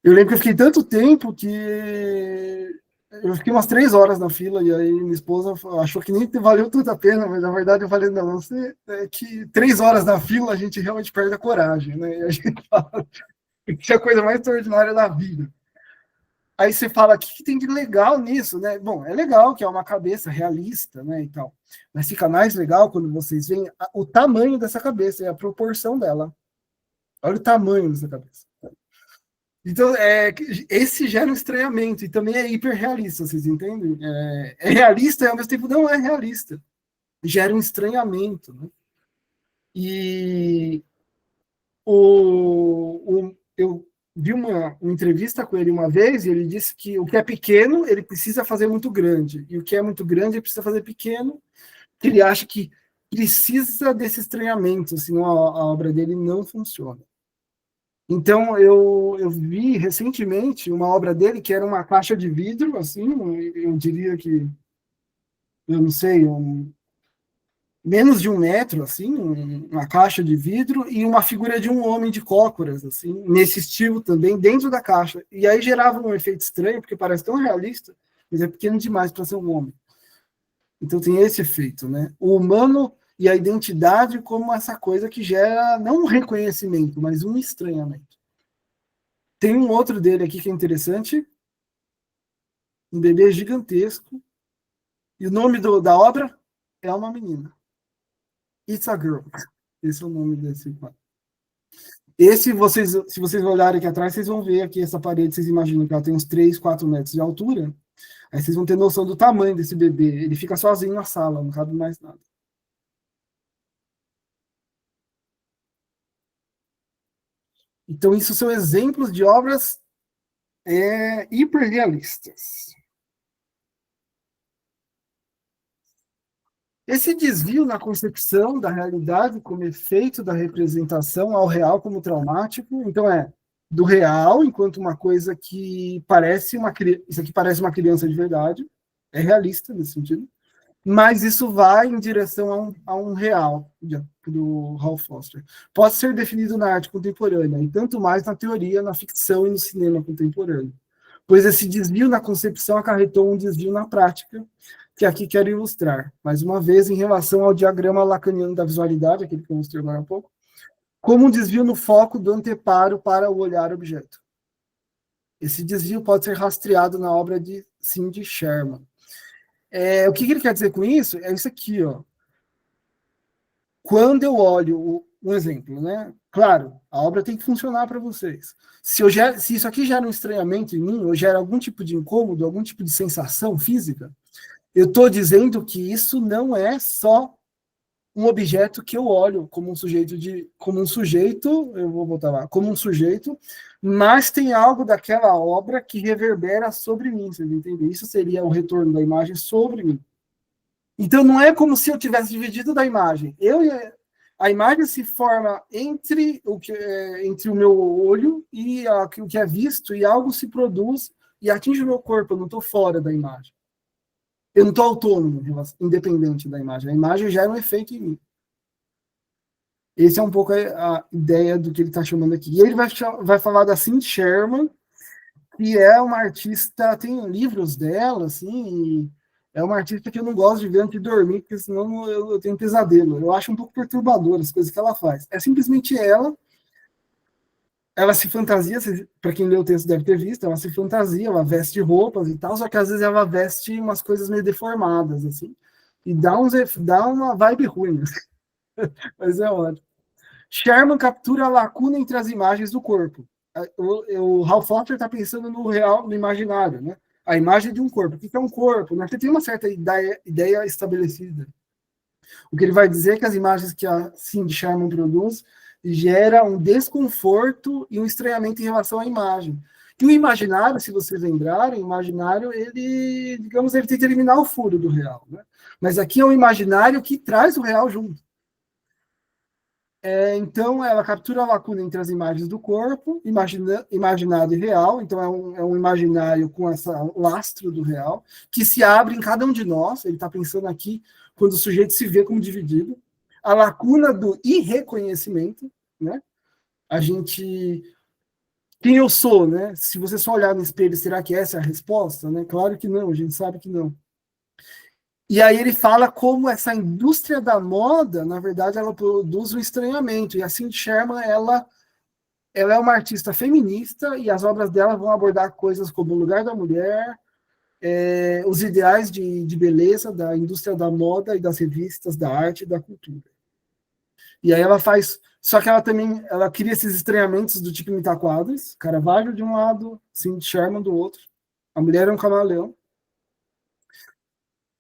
Eu lembro que eu fiquei tanto tempo que eu fiquei umas 3 horas na fila, e aí minha esposa achou que nem valeu tanto a pena, mas na verdade eu falei, não, é que 3 horas na fila a gente realmente perde a coragem, né? E a gente fala que é a coisa mais extraordinária da vida. Aí você fala, o que tem de legal nisso, né? Bom, é legal que é uma cabeça realista, né, e tal. Mas fica mais legal quando vocês veem o tamanho dessa cabeça e a proporção dela. Olha o tamanho dessa cabeça. Então, esse gera um estranhamento e também é hiperrealista, vocês entendem? É realista e ao mesmo tempo não é realista. Gera um estranhamento, né? E eu vi uma entrevista com ele uma vez e ele disse que o que é pequeno ele precisa fazer muito grande e o que é muito grande ele precisa fazer pequeno, que ele acha que precisa desse estranhamento, senão a obra dele não funciona. Então eu vi recentemente uma obra dele que era uma caixa de vidro, assim, eu diria que, eu não sei, menos de 1 metro, assim, uma caixa de vidro e uma figura de um homem de cócoras, assim, nesse estilo também, dentro da caixa. E aí gerava um efeito estranho, porque parece tão realista, mas é pequeno demais para ser um homem. Então tem esse efeito, né? O humano, e a identidade como essa coisa que gera não um reconhecimento, mas um estranhamento. Tem um outro dele aqui que é interessante, um bebê gigantesco, e o nome da obra é uma menina. It's a Girl. Esse é o nome desse quadro. Esse, se vocês olharem aqui atrás, vocês vão ver aqui essa parede, vocês imaginam que ela tem uns 3, 4 metros de altura. Aí vocês vão ter noção do tamanho desse bebê. Ele fica sozinho na sala, não cabe mais nada. Então, isso são exemplos de obras hiperrealistas. Esse desvio na concepção da realidade como efeito da representação ao real como traumático, então do real enquanto uma coisa que parece isso aqui parece uma criança de verdade, é realista nesse sentido, mas isso vai em direção a um real, do Ralph Foster. Pode ser definido na arte contemporânea, e tanto mais na teoria, na ficção e no cinema contemporâneo. Pois esse desvio na concepção acarretou um desvio na prática, que aqui quero ilustrar, mais uma vez, em relação ao diagrama lacaniano da visualidade, aquele que eu mostrei agora há pouco, como um desvio no foco do anteparo para o olhar objeto. Esse desvio pode ser rastreado na obra de Cindy Sherman. O que ele quer dizer com isso? É isso aqui, ó. Quando eu olho um exemplo, né? Claro, a obra tem que funcionar para vocês. Se isso aqui gera um estranhamento em mim, ou gera algum tipo de incômodo, algum tipo de sensação física, eu estou dizendo que isso não é só um objeto que eu olho como um sujeito, eu vou botar lá, como um sujeito, mas tem algo daquela obra que reverbera sobre mim, vocês entendem? Isso seria o retorno da imagem sobre mim. Então não é como se eu tivesse dividido da imagem. A imagem se forma entre o meu olho e o que é visto, e algo se produz e atinge o meu corpo, eu não estou fora da imagem. Eu não estou autônomo, independente da imagem. A imagem já é um efeito em mim. Essa é um pouco a ideia do que ele está chamando aqui. E ele vai falar da Cindy Sherman, que é uma artista, tem livros dela, assim, é uma artista que eu não gosto de ver antes de dormir, porque senão eu tenho um pesadelo. Eu acho um pouco perturbador as coisas que ela faz. É simplesmente ela se fantasia, para quem lê o texto deve ter visto, ela se fantasia, ela veste roupas e tal, só que às vezes ela veste umas coisas meio deformadas, assim, e dá uma vibe ruim, mas é ótimo. Sherman captura a lacuna entre as imagens do corpo. O Ralph Foster está pensando no real, no imaginário, né? A imagem de um corpo. O que é um corpo? Né? Você tem uma certa ideia estabelecida. O que ele vai dizer é que as imagens que a Cindy Sherman produz gera um desconforto e um estranhamento em relação à imagem. E o imaginário, se vocês lembrarem, o imaginário, ele tem que eliminar o furo do real. Né? Mas aqui é um imaginário que traz o real junto. Então, ela captura a lacuna entre as imagens do corpo, imaginado e real. Então, é um imaginário com esse lastro do real, que se abre em cada um de nós. Ele está pensando aqui, quando o sujeito se vê como dividido. A lacuna do irreconhecimento, né? Quem eu sou, né? Se você só olhar no espelho, será que essa é a resposta? Né? Claro que não, a gente sabe que não. E aí ele fala como essa indústria da moda, na verdade, ela produz um estranhamento. E a Cindy Sherman, ela é uma artista feminista e as obras dela vão abordar coisas como o lugar da mulher, os ideais de beleza da indústria da moda e das revistas, da arte e da cultura. E aí ela faz... Só que ela cria esses estranhamentos do tipo imitar quadros, Caravaggio de um lado, Cindy Sherman do outro. A mulher é um camaleão.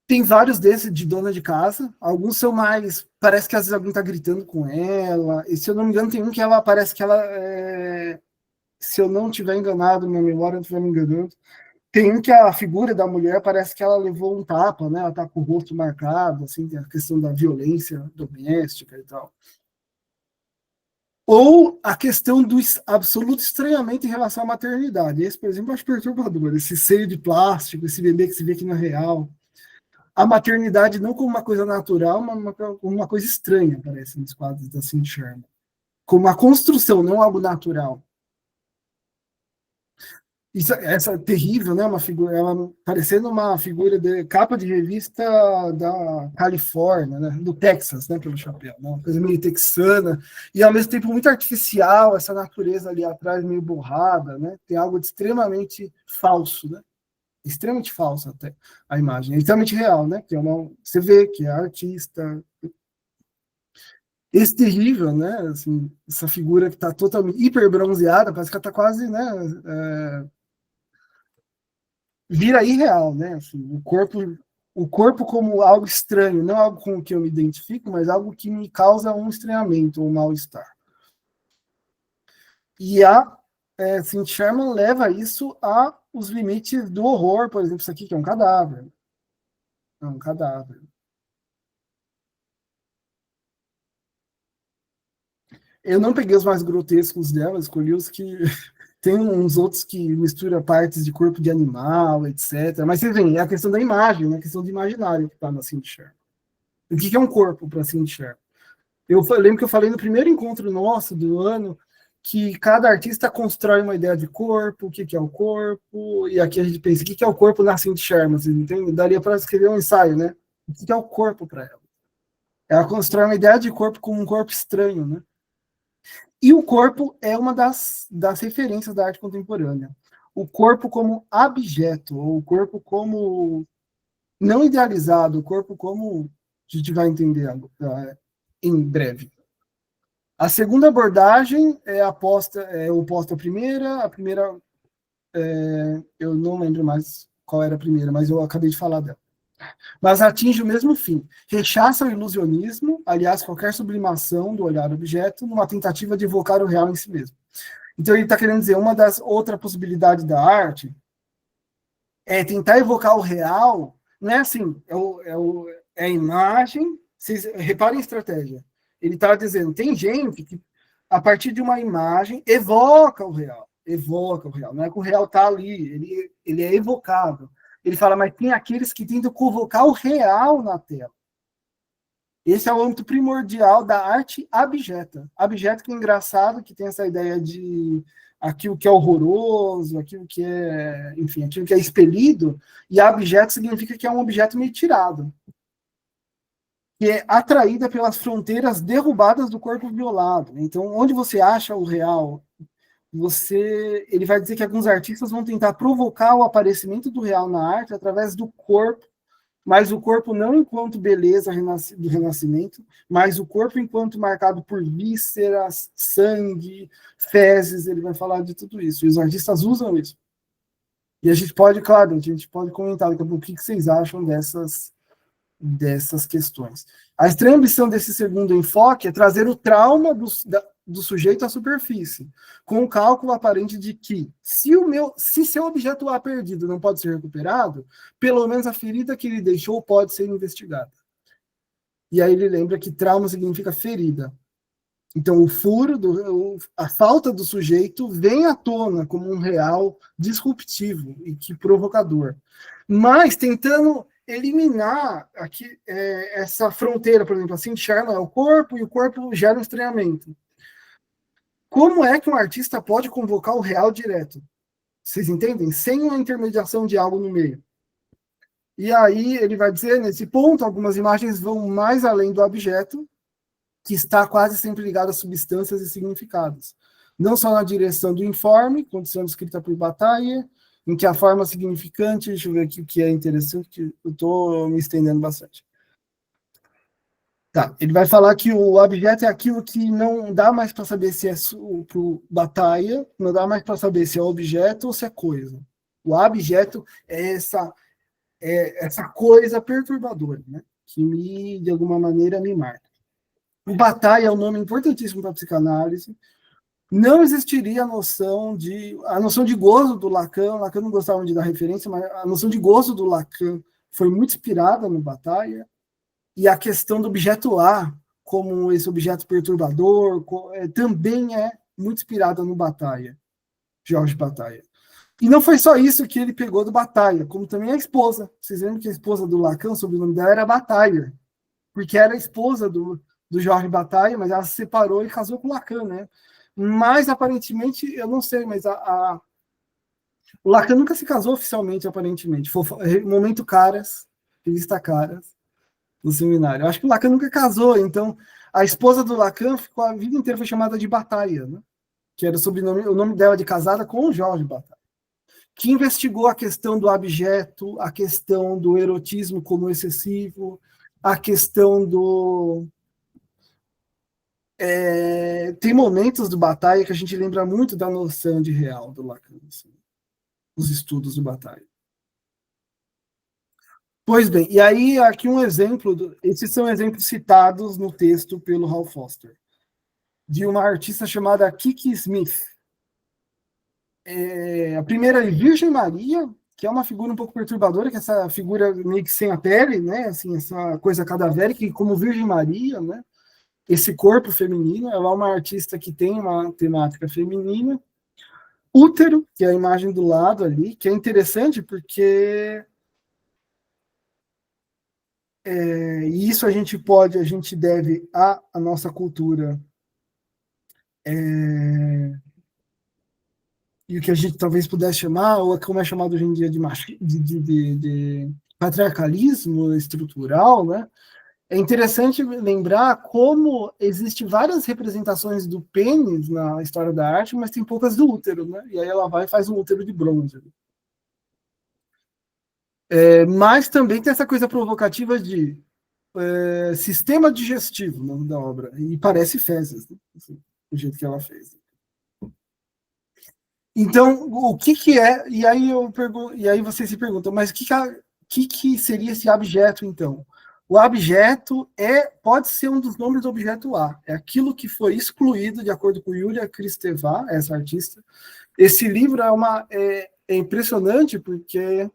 Tem vários desses de dona de casa. Alguns são mais... Parece que às vezes alguém está gritando com ela. E se eu não me engano, tem um que ela parece que ela... se eu não estiver enganado, minha memória não estiver me enganando, tem um que a figura da mulher parece que ela levou um tapa, né? Ela está com o rosto marcado, assim, tem a questão da violência doméstica e tal. Ou a questão do absoluto estranhamento em relação à maternidade. Esse, por exemplo, eu acho perturbador. Esse seio de plástico, esse bebê que se vê que não é real. A maternidade não como uma coisa natural, mas como uma coisa estranha, parece, nos quadros da Cindy Sherman. Como uma construção, não algo natural. Isso, essa terrível, né? Uma figura, ela parecendo uma figura de capa de revista da Califórnia, né? Do Texas, né? Pelo chapéu, né? Uma coisa meio texana e ao mesmo tempo muito artificial, essa natureza ali atrás meio borrada, né? Tem algo de extremamente falso, né? Extremamente falso até a imagem, é extremamente real, né? Que é uma, você vê que é artista. Esse terrível, né? Assim, essa figura que está totalmente hiper bronzeada, parece que ela está quase, né? Vira irreal, né? Assim, o corpo como algo estranho, não algo com o que eu me identifico, mas algo que me causa um estranhamento, um mal-estar. E a Cindy Sherman leva isso a os limites do horror, por exemplo, isso aqui que é um cadáver. É um cadáver. Eu não peguei os mais grotescos dela, escolhi os que tem uns outros que misturam partes de corpo de animal, etc. Mas você vê, é a questão da imagem, né? A questão do imaginário que está na Cindy Sherman. O que é um corpo para Cindy Sherman? Eu lembro que eu falei no primeiro encontro nosso do ano que cada artista constrói uma ideia de corpo, o que é o corpo, e aqui a gente pensa, o que é o corpo na Cindy Sherman? Entende? Daria para escrever um ensaio, né? O que é o corpo para ela? Ela constrói uma ideia de corpo como um corpo estranho, né? E o corpo é uma das referências da arte contemporânea. O corpo como abjeto, ou o corpo como não idealizado, o corpo como a gente vai entender em breve. A segunda abordagem é oposta à primeira. A primeira, eu não lembro mais qual era a primeira, mas eu acabei de falar dela. Mas atinge o mesmo fim. Rechaça o ilusionismo, aliás, qualquer sublimação do olhar objeto, numa tentativa de evocar o real em si mesmo. Então ele está querendo dizer, uma das outras possibilidades da arte é tentar evocar o real, não é assim, é a imagem, vocês reparem a estratégia. Ele está dizendo, tem gente que, a partir de uma imagem, evoca o real, não é que o real está ali, ele é evocado. Ele fala, mas tem aqueles que tentam convocar o real na tela. Esse é o âmbito primordial da arte abjeta. Abjeto que é engraçado, que tem essa ideia de aquilo que é horroroso, aquilo que é, enfim, aquilo que é expelido, e abjeto significa que é um objeto meio tirado, que é atraída pelas fronteiras derrubadas do corpo violado. Então, onde você acha o real, ele vai dizer que alguns artistas vão tentar provocar o aparecimento do real na arte através do corpo, mas o corpo não enquanto beleza do renascimento, mas o corpo enquanto marcado por vísceras, sangue, fezes, ele vai falar de tudo isso. E os artistas usam isso. E a gente pode, claro, a gente pode comentar o que vocês acham dessas questões. A extrema ambição desse segundo enfoque é trazer o trauma do sujeito à superfície, com o cálculo aparente de que, se seu objeto A perdido não pode ser recuperado, pelo menos a ferida que ele deixou pode ser investigada. E aí ele lembra que trauma significa ferida. Então, a falta do sujeito vem à tona como um real disruptivo e que provocador. Mas tentando eliminar aqui essa fronteira, por exemplo, assim, Sherman é o corpo e o corpo gera um estranhamento. Como é que um artista pode convocar o real direto? Vocês entendem? Sem uma intermediação de algo no meio. E aí ele vai dizer, nesse ponto, algumas imagens vão mais além do objeto, que está quase sempre ligado a substâncias e significados. Não só na direção do informe, condição descrita por Bataille, em que a forma significante, deixa eu ver aqui o que é interessante, que eu estou me estendendo bastante. Tá, ele vai falar que o objeto é aquilo que não dá mais para saber se é pro Bataille, não dá mais para saber se é objeto ou se é coisa. O abjeto é essa coisa perturbadora, né? Que de alguma maneira, me marca. O Bataille é um nome importantíssimo para a psicanálise. Não existiria a noção de gozo do Lacan. Lacan não gostava de dar referência, mas a noção de gozo do Lacan foi muito inspirada no Bataille. E a questão do objeto A, como esse objeto perturbador, também é muito inspirada no Bataille, Georges Bataille. E não foi só isso que ele pegou do Bataille, como também a esposa. Vocês lembram que a esposa do Lacan, o sobrenome dela era Bataille, porque era a esposa do Georges Bataille, mas ela se separou e casou com Lacan, né? Mas, aparentemente, eu não sei, mas O Lacan nunca se casou oficialmente, aparentemente. Foi momento Caras, revista Caras, no seminário. Eu acho que o Lacan nunca casou, então a esposa do Lacan ficou a vida inteira foi chamada de Bataille, né? Que era o nome dela de casada com o Jorge Bataille, que investigou a questão do abjeto, a questão do erotismo como excessivo, a questão do... tem momentos do Bataille que a gente lembra muito da noção de real do Lacan, assim, os estudos do Bataille. Pois bem, e aí aqui um exemplo, esses são exemplos citados no texto pelo Hal Foster, de uma artista chamada Kiki Smith. A primeira é Virgem Maria, que é uma figura um pouco perturbadora, que é essa figura meio que sem a pele, né? Assim, essa coisa cadavérica, e como Virgem Maria, né? Esse corpo feminino, ela é uma artista que tem uma temática feminina. Útero, que é a imagem do lado ali, que é interessante porque e isso a gente deve à nossa cultura e o que a gente talvez pudesse chamar, ou como é chamado hoje em dia de patriarcalismo estrutural, né? É interessante lembrar como existe várias representações do pênis na história da arte, mas tem poucas do útero, né? E aí ela vai e faz um útero de bronze. Mas também tem essa coisa provocativa de sistema digestivo, o nome da obra, e parece fezes, né? Assim, o jeito que ela fez. Então, o que que é? E aí e aí você se pergunta, mas que seria esse abjeto então? O abjeto pode ser um dos nomes do objeto A. É aquilo que foi excluído, de acordo com Yulia Kristeva, essa artista. Esse livro é impressionante porque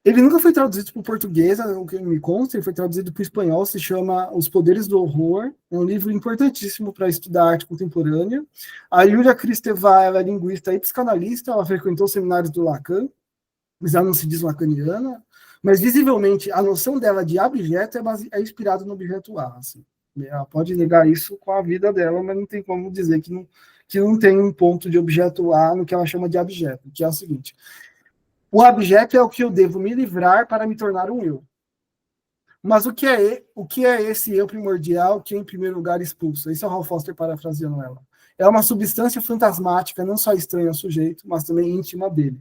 ele nunca foi traduzido para o português, o que me consta, ele foi traduzido para o espanhol, se chama Os Poderes do Horror, é um livro importantíssimo para estudar arte contemporânea. A Yulia Kristeva ela é linguista e psicanalista, ela frequentou os seminários do Lacan, mas ela não se diz lacaniana, mas visivelmente a noção dela de abjeto é inspirada no objeto A. Assim. Ela pode negar isso com a vida dela, mas não tem como dizer que não tem um ponto de objeto A no que ela chama de abjeto, que é o seguinte: o abjeto é o que eu devo me livrar para me tornar um eu. Mas o que é esse eu primordial que, em primeiro lugar, expulsa? Isso é o Hal Foster parafraseando ela. É uma substância fantasmática, não só estranha ao sujeito, mas também íntima dele.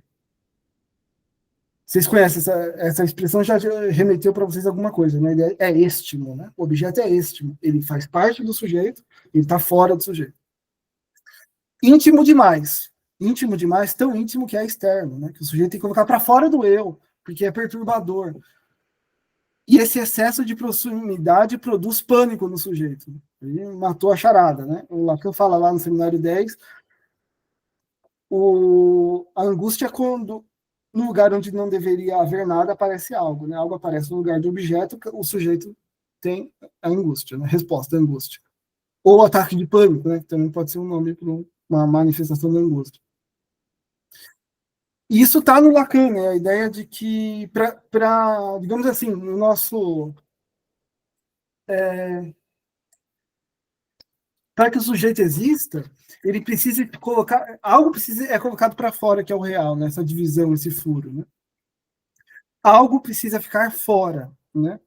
Vocês conhecem essa expressão, já remeteu para vocês alguma coisa, né? Ele é estimo, né? O objeto é estimo. Ele faz parte do sujeito, ele está fora do sujeito. Íntimo demais. Íntimo demais, tão íntimo que é externo, né? Que o sujeito tem que colocar para fora do eu, porque é perturbador. E esse excesso de proximidade produz pânico no sujeito. Ele matou a charada, né? O Lacan fala lá no Seminário 10, a angústia quando no lugar onde não deveria haver nada aparece algo, né? Algo aparece no lugar do objeto, o sujeito tem a angústia, né? Resposta à angústia. Ou ataque de pânico, né? Que também pode ser um nome para uma manifestação da angústia. E isso está no Lacan, né? A ideia de que, digamos assim, no nosso para que o sujeito exista, ele precisa colocar algo é colocado para fora, que é o real, nessa divisão, esse furo, né? Algo precisa ficar fora, né?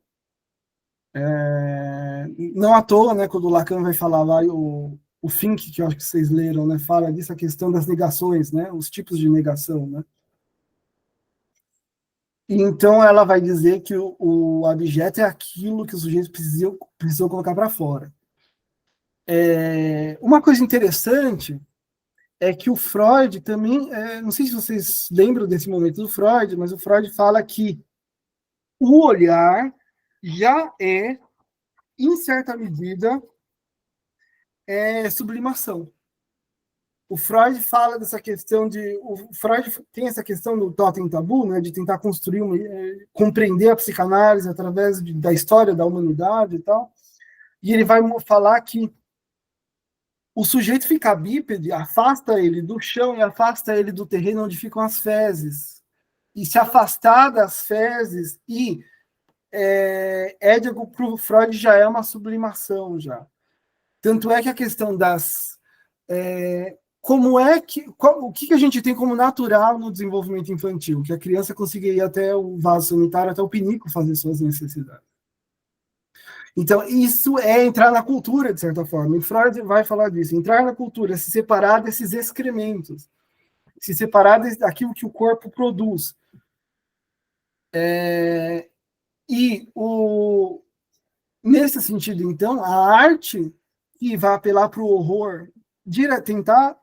Não à toa, né? Quando o Lacan vai falar lá o Fink, que eu acho que vocês leram, né? Fala disso, a questão das negações, né? Os tipos de negação, né? E então ela vai dizer que o abjeto é aquilo que o sujeito precisou colocar para fora. Uma coisa interessante é que o Freud também, não sei se vocês lembram desse momento do Freud, mas o Freud fala que o olhar já em certa medida, sublimação. O Freud fala dessa questão o Freud tem essa questão do totem tabu, né, de tentar construir, compreender a psicanálise através da história da humanidade e tal, e ele vai falar que o sujeito fica bípede, afasta ele do chão e afasta ele do terreno onde ficam as fezes. E se afastar das fezes Édiago para o Freud já é uma sublimação já. Tanto é que a questão como é que o que a gente tem como natural no desenvolvimento infantil, que a criança consiga ir até o vaso sanitário, até o pinico fazer suas necessidades. Então, isso é entrar na cultura, de certa forma. E Freud vai falar disso. Entrar na cultura, se separar desses excrementos, se separar daquilo que o corpo produz. Nesse sentido, então, a arte que vai apelar para o horror, tentar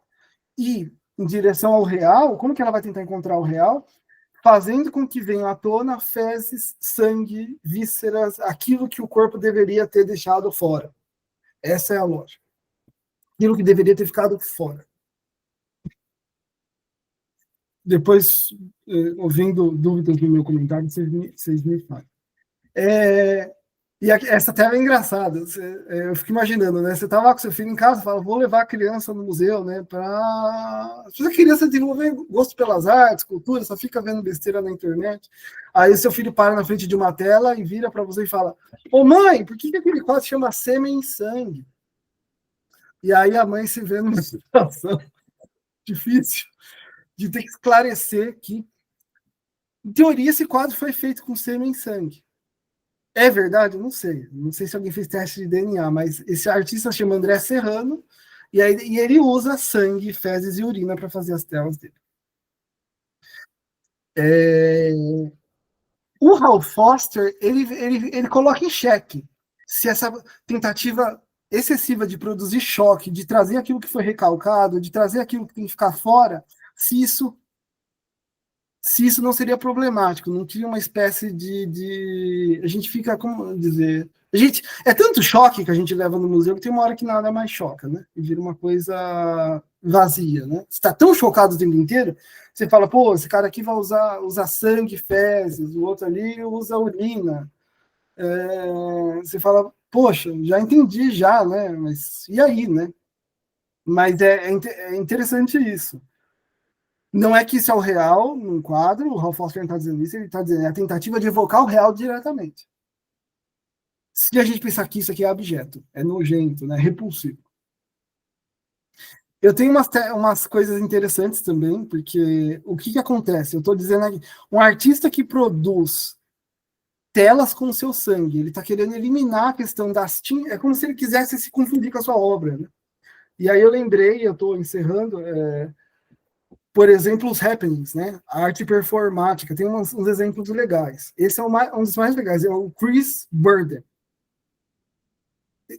ir em direção ao real, como que ela vai tentar encontrar o real? Fazendo com que venham à tona fezes, sangue, vísceras, aquilo que o corpo deveria ter deixado fora. Essa é a lógica. Aquilo que deveria ter ficado fora. Depois, ouvindo dúvidas no meu comentário, vocês me falam. E essa tela é engraçada. Eu fico imaginando, né? Você estava lá com seu filho em casa, fala, vou levar a criança no museu, né? Para a criança desenvolver gosto pelas artes, cultura, só fica vendo besteira na internet. Aí o seu filho para na frente de uma tela e vira para você e fala: ô mãe, por que aquele quadro chama Sêmen e Sangue? E aí a mãe se vê numa situação difícil de ter que esclarecer que, em teoria, esse quadro foi feito com sêmen e sangue. É verdade? Não sei. Não sei se alguém fez teste de DNA, mas esse artista chama André Serrano e ele usa sangue, fezes e urina para fazer as telas dele. O Hal Foster, ele coloca em xeque se essa tentativa excessiva de produzir choque, de trazer aquilo que foi recalcado, de trazer aquilo que tem que ficar fora, se isso não seria problemático, não cria uma espécie de. A gente fica, como dizer. É tanto choque que a gente leva no museu que tem uma hora que nada mais choca, né? E vira uma coisa vazia, né? Você está tão chocado o tempo inteiro, você fala, pô, esse cara aqui vai usar sangue, fezes, o outro ali usa urina. Você fala, poxa, já entendi já, né? Mas e aí, né? Mas é interessante isso. Não é que isso é o real num quadro, o Ralph Foster não está dizendo isso, ele está dizendo é a tentativa de evocar o real diretamente. Se a gente pensar que isso aqui é abjeto, é nojento, né, repulsivo. Eu tenho umas coisas interessantes também, porque o que acontece? Eu estou dizendo aqui, um artista que produz telas com o seu sangue, ele está querendo eliminar a questão das tintas, é como se ele quisesse se confundir com a sua obra, né? E aí eu lembrei, eu estou encerrando, por exemplo, os happenings, né? A arte performática, tem uns exemplos legais. Esse é um dos mais legais, é o Chris Burden.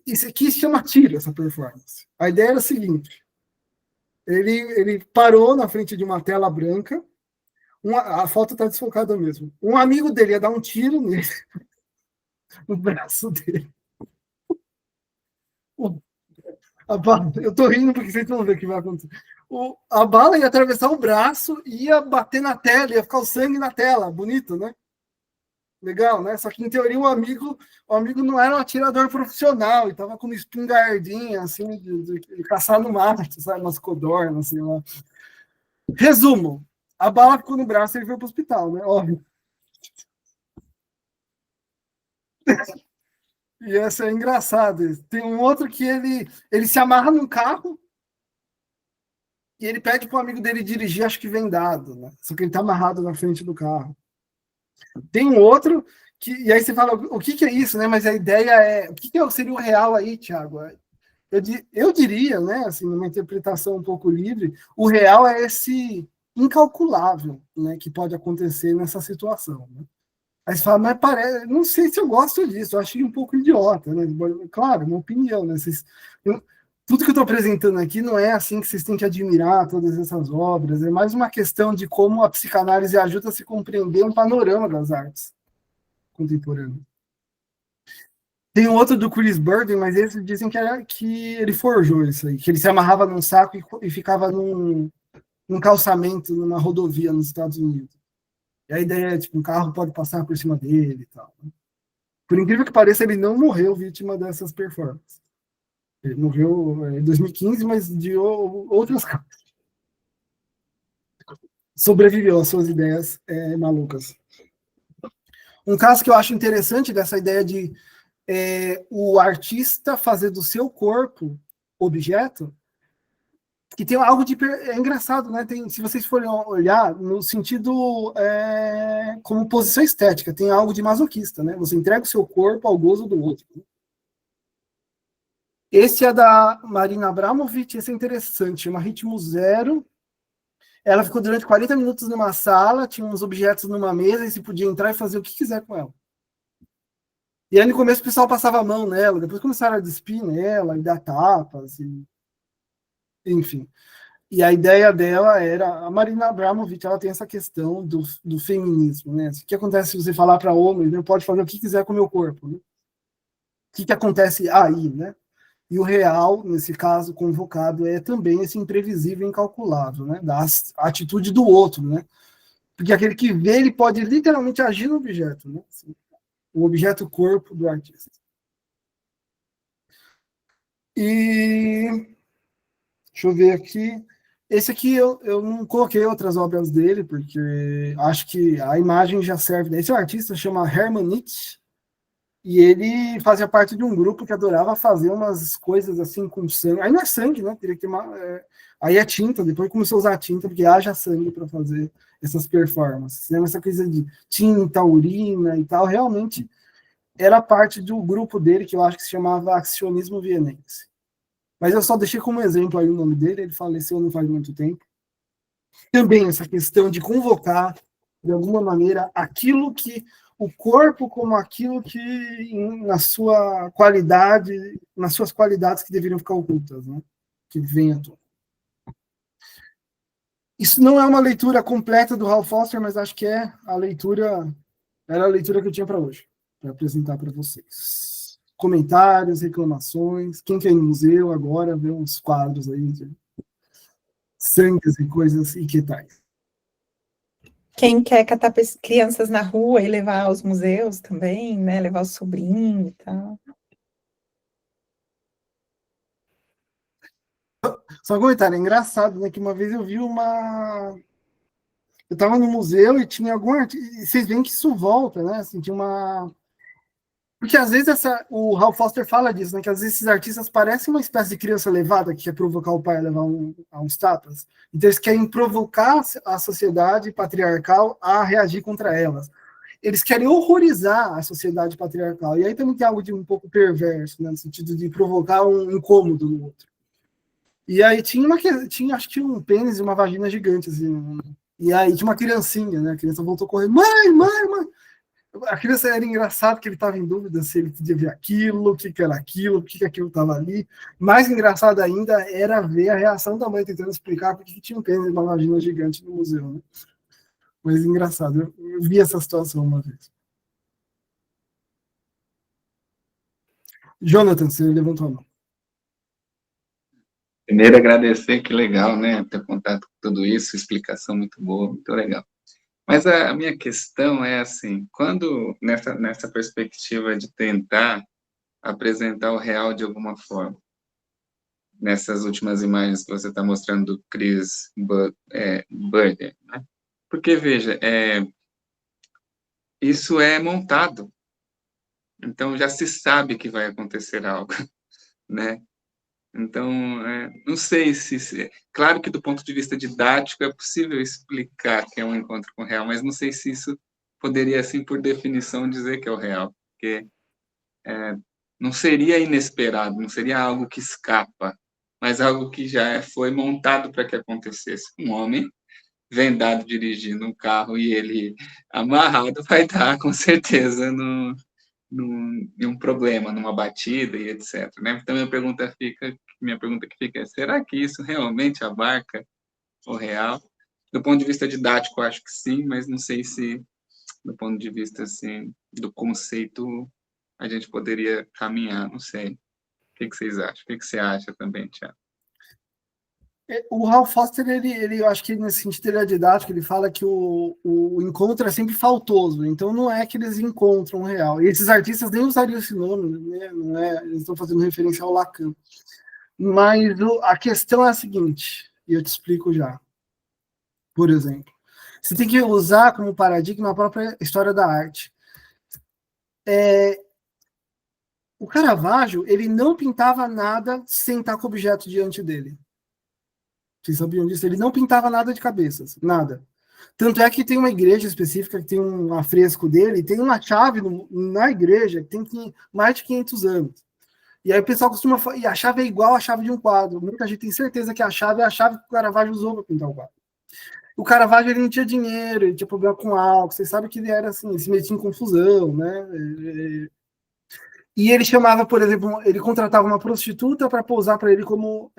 Isso aqui chama tiro, essa performance. A ideia era a seguinte, ele parou na frente de uma tela branca, a foto está desfocada mesmo. Um amigo dele ia dar um tiro nele, no braço dele. Eu tô rindo porque vocês vão ver o que vai acontecer. A bala ia atravessar o braço e ia bater na tela, ia ficar o sangue na tela. Bonito, né? Legal, né? Só que, em teoria, o amigo não era um atirador profissional, ele tava com uma espingardinha, assim, de caçar no mato, sabe? Umas codornas, assim, lá. Resumo. A bala ficou no braço e ele foi pro hospital, né? Óbvio. E essa é engraçada. Tem um outro que ele se amarra num carro e ele pede para o amigo dele dirigir, acho que vendado, né? Só que ele tá amarrado na frente do carro. Tem um outro e aí você fala, o que é isso, né? Mas a ideia é, o que seria o real aí, Thiago? Eu diria, né, assim, numa interpretação um pouco livre, o real é esse incalculável, né, que pode acontecer nessa situação, né? Aí você fala, mas parece, não sei se eu gosto disso, eu achei um pouco idiota, né? Claro, uma opinião, né? Tudo que eu estou apresentando aqui não é assim que vocês têm que admirar todas essas obras, é mais uma questão de como a psicanálise ajuda a se compreender um panorama das artes contemporâneas. Tem um outro do Chris Burden, mas eles dizem que ele forjou isso aí, que ele se amarrava num saco e ficava num calçamento numa rodovia nos Estados Unidos. E a ideia é, tipo, um carro pode passar por cima dele e tal. Por incrível que pareça, ele não morreu vítima dessas performances. Ele morreu em 2015, mas de outras causas. Sobreviveu às suas ideias malucas. Um caso que eu acho interessante dessa ideia de o artista fazer do seu corpo objeto que tem algo de é engraçado, né? Tem, se vocês forem olhar no sentido como posição estética, tem algo de masoquista, né? Você entrega o seu corpo ao gozo do outro. Esse é da Marina Abramovic, esse é interessante, chama Ritmo Zero. Ela ficou durante 40 minutos numa sala, tinha uns objetos numa mesa e se podia entrar e fazer o que quiser com ela. E aí no começo o pessoal passava a mão nela, depois começaram a despir nela e dar tapas, enfim. E a ideia dela era, a Marina Abramovic, ela tem essa questão do feminismo, né? O que acontece se você falar para homem, né? Pode fazer o que quiser com o meu corpo, né? O que acontece aí, né? E o real, nesse caso convocado, é também esse imprevisível e incalculável, né? Da atitude do outro, né? Porque aquele que vê, ele pode literalmente agir no objeto, né? Assim, o objeto corpo do artista. E deixa eu ver aqui. Esse aqui eu não coloquei outras obras dele, porque acho que a imagem já serve. Esse artista chama Hermann Nietzsche, e ele fazia parte de um grupo que adorava fazer umas coisas assim com sangue. Aí não é sangue, né? Teria que aí é tinta, depois começou a usar tinta, porque haja sangue para fazer essas performances. Né? Essa coisa de tinta, urina e tal, realmente era parte do grupo dele, que eu acho que se chamava Accionismo Vienense. Mas eu só deixei como exemplo aí o nome dele, ele faleceu não faz muito tempo. Também essa questão de convocar, de alguma maneira, aquilo que o corpo como aquilo que na sua qualidade, nas suas qualidades que deveriam ficar ocultas, né? Que vem à tona. Isso não é uma leitura completa do Hal Foster, mas acho que é a leitura, era a leitura que eu tinha para hoje, para apresentar para vocês. Comentários, reclamações, quem quer ir no museu agora, ver uns quadros aí de sangues e coisas e que tais. Quem quer catar crianças na rua e levar aos museus também, né? Levar o sobrinho e tal. Só um comentário, é engraçado, né? Que uma vez eu vi uma. Eu estava no museu e tinha algum artista. Vocês veem que isso volta, né? Assim, tinha uma. Porque às vezes o Hal Foster fala disso, né? Que às vezes esses artistas parecem uma espécie de criança levada que quer provocar o pai a levar a uns tapas. Então eles querem provocar a sociedade patriarcal a reagir contra elas. Eles querem horrorizar a sociedade patriarcal. E aí também tem algo de um pouco perverso, né? No sentido de provocar um incômodo no outro. E aí tinha acho que um pênis e uma vagina gigante, assim. E aí tinha uma criancinha, né? A criança voltou correndo, mãe. A criança era engraçado que ele estava em dúvida se ele podia ver aquilo, o que era aquilo, por que aquilo estava ali. Mais engraçado ainda era ver a reação da mãe tentando explicar por que tinha um pênis e uma vagina gigante no museu, né? Mas engraçado, eu vi essa situação uma vez. Jonathan, você levantou a mão. Primeiro, agradecer, que legal, né? Ter contato com tudo isso, explicação muito boa, muito legal. Mas a minha questão é assim, quando, nessa perspectiva de tentar apresentar o real de alguma forma, nessas últimas imagens que você está mostrando do Chris Burger, né? Porque, veja, isso é montado, então já se sabe que vai acontecer algo, né? Então, não sei se... Claro que do ponto de vista didático é possível explicar que é um encontro com o real, mas não sei se isso poderia, assim, por definição, dizer que é o real, porque não seria inesperado, não seria algo que escapa, mas algo que já foi montado para que acontecesse. Um homem vendado dirigindo um carro e ele amarrado vai dar, com certeza, em um problema, numa batida e etc. Né? Então, minha pergunta que fica é, será que isso realmente abarca o real? Do ponto de vista didático, acho que sim, mas não sei se, do ponto de vista assim, do conceito, a gente poderia caminhar, não sei. O que vocês acham? O que você acha também, Tiago? O Ralph Foster, eu acho que nesse sentido ele é didático, ele fala que o encontro é sempre faltoso, então não é que eles encontram o real. E esses artistas nem usariam esse nome, né? Não é, eles estão fazendo referência ao Lacan. Mas a questão é a seguinte, e eu te explico já. Por exemplo, você tem que usar como paradigma a própria história da arte. O Caravaggio, ele não pintava nada sem estar com o objeto diante dele. Vocês sabiam disso? Ele não pintava nada de cabeças, nada. Tanto é que tem uma igreja específica que tem um afresco dele, e tem uma chave na igreja que tem mais de 500 anos. E aí o pessoal costuma falar, e a chave é igual à chave de um quadro. Muita gente tem certeza que a chave é a chave que o Caravaggio usou para pintar o quadro. O Caravaggio, ele não tinha dinheiro, ele tinha problema com álcool, vocês sabem que ele era assim, ele se metia em confusão, né? E ele chamava, por exemplo, ele contratava uma prostituta para pousar para ele como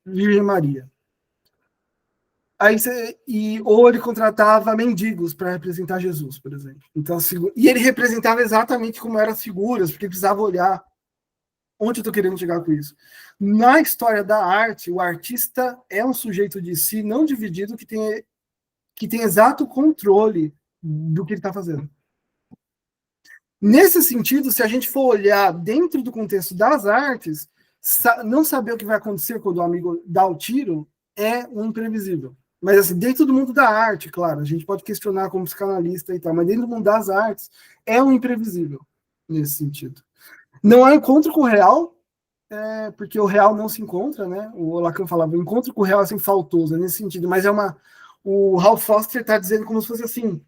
Virgem Maria. Aí ou ele contratava mendigos para representar Jesus, por exemplo. Então, e ele representava exatamente como eram as figuras, porque precisava olhar. Onde eu estou querendo chegar com isso? Na história da arte, o artista é um sujeito de si não dividido que tem exato controle do que ele está fazendo. Nesse sentido, se a gente for olhar dentro do contexto das artes, não saber o que vai acontecer quando o amigo dá o tiro é um imprevisível. Mas assim, dentro do mundo da arte, claro, a gente pode questionar como psicanalista e tal, mas dentro do mundo das artes é um imprevisível nesse sentido. Não há encontro com o real, porque o real não se encontra, né? O Lacan falava, o encontro com o real é assim, faltoso, é nesse sentido, mas o Ralph Foster está dizendo como se fosse assim,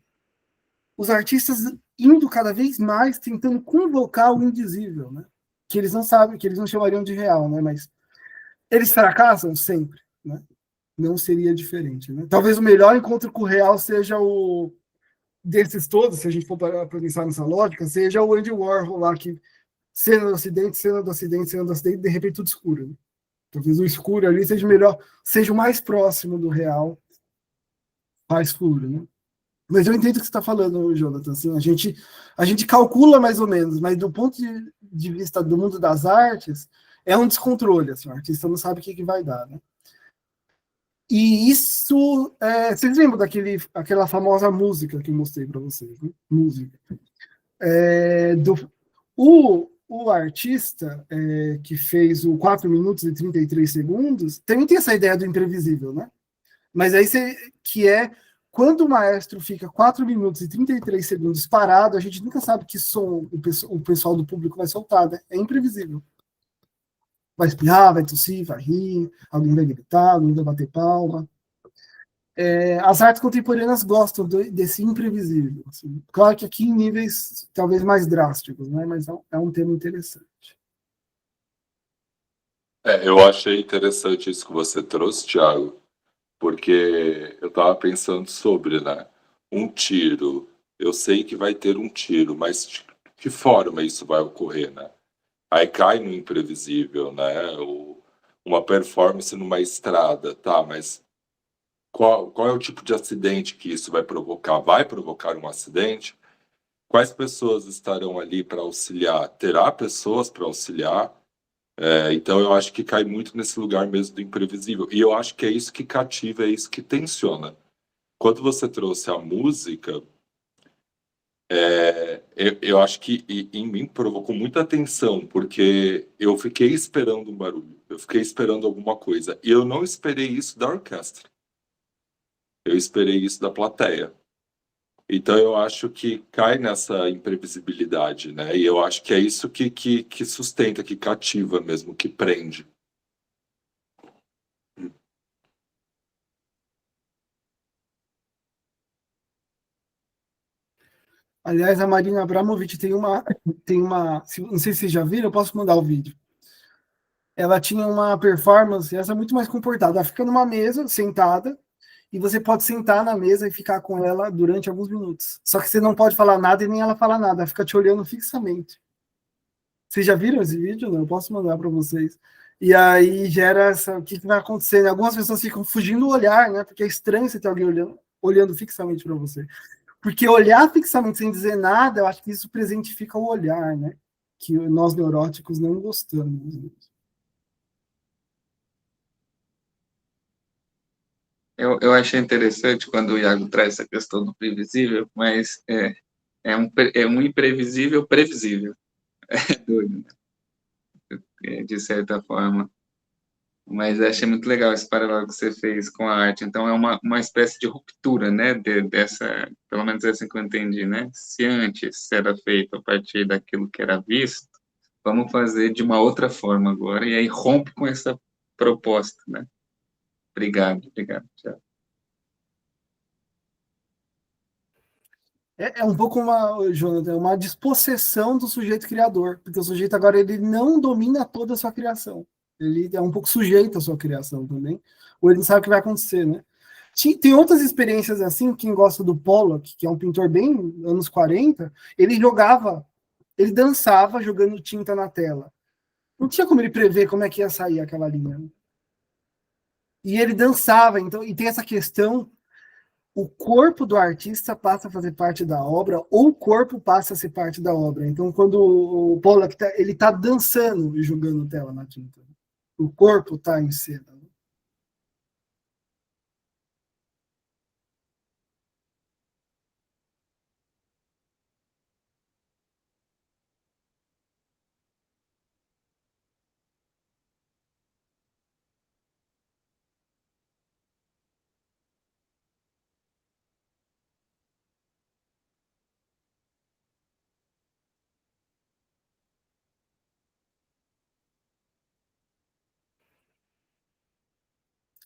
os artistas indo cada vez mais tentando convocar o indizível, né? Que eles não sabem, que eles não chamariam de real, né? Mas eles fracassam sempre, né? Não seria diferente, né? Talvez o melhor encontro com o real seja o desses todos, se a gente for para pensar nessa lógica, seja o Andy Warhol lá, que cena do acidente, cena do acidente, cena do acidente, de repente tudo escuro. Né? Talvez o escuro ali seja melhor, seja o mais próximo do real, mais escuro, né? Mas eu entendo o que você está falando, Jonathan. Assim, a gente calcula mais ou menos, mas do ponto de vista do mundo das artes, é um descontrole. Assim, o artista não sabe o que vai dar. Né? E isso... vocês lembram daquela famosa música que eu mostrei para vocês? Né? Música. O artista que fez o 4 minutos e 33 segundos também tem essa ideia do imprevisível, né? Mas aí quando o maestro fica 4 minutos e 33 segundos parado, a gente nunca sabe que som o pessoal do público vai soltar, né? É imprevisível. Vai espirrar, vai tossir, vai rir, alguém vai gritar, alguém vai bater palma. As artes contemporâneas gostam desse imprevisível. Assim. Claro que aqui em níveis talvez mais drásticos, né? Mas é um tema interessante. Eu achei interessante isso que você trouxe, Thiago, porque eu estava pensando sobre, né? Um tiro. Eu sei que vai ter um tiro, mas de que forma isso vai ocorrer, né? Aí cai no imprevisível, né? Uma performance numa estrada, tá? Mas qual é o tipo de acidente que isso vai provocar? Vai provocar um acidente? Quais pessoas estarão ali para auxiliar? Terá pessoas para auxiliar? Então eu acho que cai muito nesse lugar mesmo do imprevisível. E eu acho que é isso que cativa, é isso que tensiona. Quando você trouxe a música, eu acho que em mim provocou muita atenção, porque eu fiquei esperando um barulho, eu fiquei esperando alguma coisa, e eu não esperei isso da orquestra. Eu esperei isso da plateia. Então eu acho que cai nessa imprevisibilidade, né? E eu acho que é isso que sustenta, que cativa mesmo, que prende. Aliás, a Marina Abramovic tem uma, não sei se vocês já viram, eu posso mandar o vídeo. Ela tinha uma performance, essa é muito mais comportada. Ela fica numa mesa, sentada, e você pode sentar na mesa e ficar com ela durante alguns minutos. Só que você não pode falar nada e nem ela fala nada, ela fica te olhando fixamente. Vocês já viram esse vídeo? Não, eu posso mandar para vocês. E aí gera o que vai acontecer. Algumas pessoas ficam fugindo do olhar, né? Porque é estranho você ter alguém olhando fixamente para você. Porque olhar fixamente sem dizer nada, eu acho que isso presentifica o olhar, né? Que nós neuróticos não gostamos. Eu achei interessante quando o Iago traz essa questão do previsível, mas é um imprevisível previsível. É doido, né? De certa forma. Mas achei muito legal esse paralelo que você fez com a arte. Então, é uma espécie de ruptura, né? Dessa, pelo menos essa que eu entendi, né? Se antes era feito a partir daquilo que era visto, vamos fazer de uma outra forma agora. E aí rompe com essa proposta, né? Obrigado. Tchau. É um pouco Jonathan, uma dispossessão do sujeito criador, porque o sujeito agora ele não domina toda a sua criação. Ele é um pouco sujeito à sua criação também, ou ele não sabe o que vai acontecer, né? Tem outras experiências assim, quem gosta do Pollock, que é um pintor bem anos 40, ele dançava jogando tinta na tela. Não tinha como ele prever como é que ia sair aquela linha. E ele dançava, então, e tem essa questão, o corpo do artista passa a fazer parte da obra, ou o corpo passa a ser parte da obra. Então, quando o Pollock ele tá dançando e jogando tela na tinta. O corpo está em cena.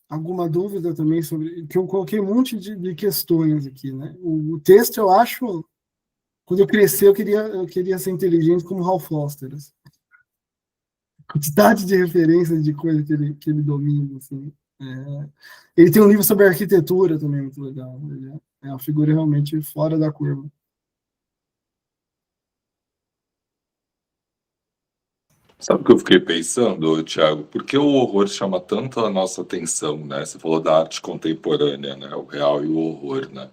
Alguma dúvida também sobre que eu coloquei um monte de questões aqui, né? O texto eu acho, quando eu crescer eu queria ser inteligente como Ralph Foster. Assim. Quantidade de referências de coisa que ele domina, assim. Ele tem um livro sobre arquitetura também muito legal. Ele é uma figura realmente fora da curva. Sabe o que eu fiquei pensando, Thiago? Por que o horror chama tanto a nossa atenção, né? Você falou da arte contemporânea, né? O real e o horror, né?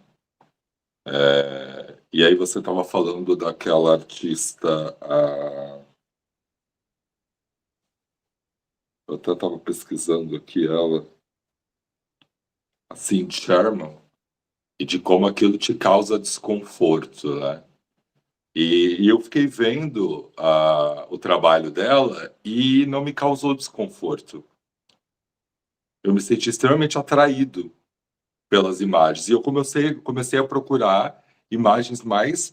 E aí você estava falando daquela artista... Eu até estava pesquisando aqui ela, a Cindy Sherman, e de como aquilo te causa desconforto, né? E eu fiquei vendo o trabalho dela e não me causou desconforto. Eu me senti extremamente atraído pelas imagens. E eu comecei a procurar imagens mais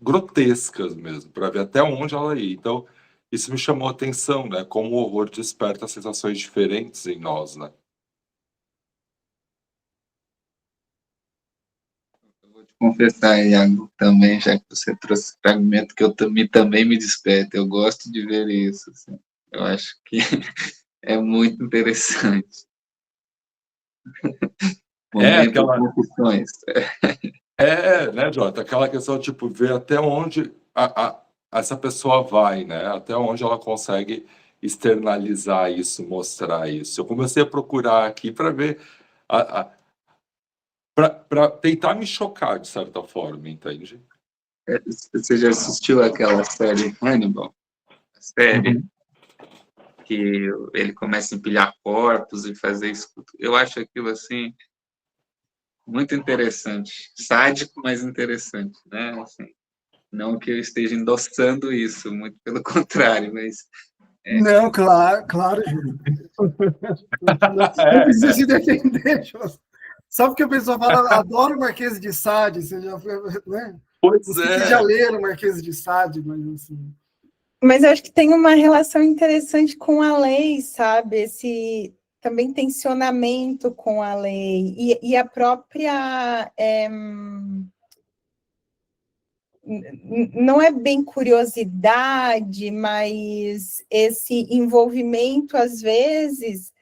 grotescas mesmo, para ver até onde ela ia. Então, isso me chamou a atenção, né? Como o horror desperta sensações diferentes em nós, né? Confessar, Iago, também, já que você trouxe fragmento que também me desperta. Eu gosto de ver isso. Assim. Eu acho que é muito interessante. Momento de confissões. Né, Jota? Aquela questão, tipo, ver até onde essa pessoa vai, né? Até onde ela consegue externalizar isso, mostrar isso. Eu comecei a procurar aqui para ver... para tentar me chocar, de certa forma, entende? Você já assistiu aquela série Hannibal? A série que ele começa a empilhar corpos e fazer isso. Eu acho aquilo, assim, muito interessante. Sádico, mas interessante, né? Assim, não que eu esteja endossando isso, muito pelo contrário, mas... Não, claro, Júlio. Não precisa se defender, Jô. Só porque a pessoa fala, adoro o Marquês de Sade, você já foi, né? Pois Vocês já leram Marquês de Sade, mas assim... Mas eu acho que tem uma relação interessante com a lei, sabe? Esse também tensionamento com a lei. E a própria... não é bem curiosidade, mas esse envolvimento, às vezes,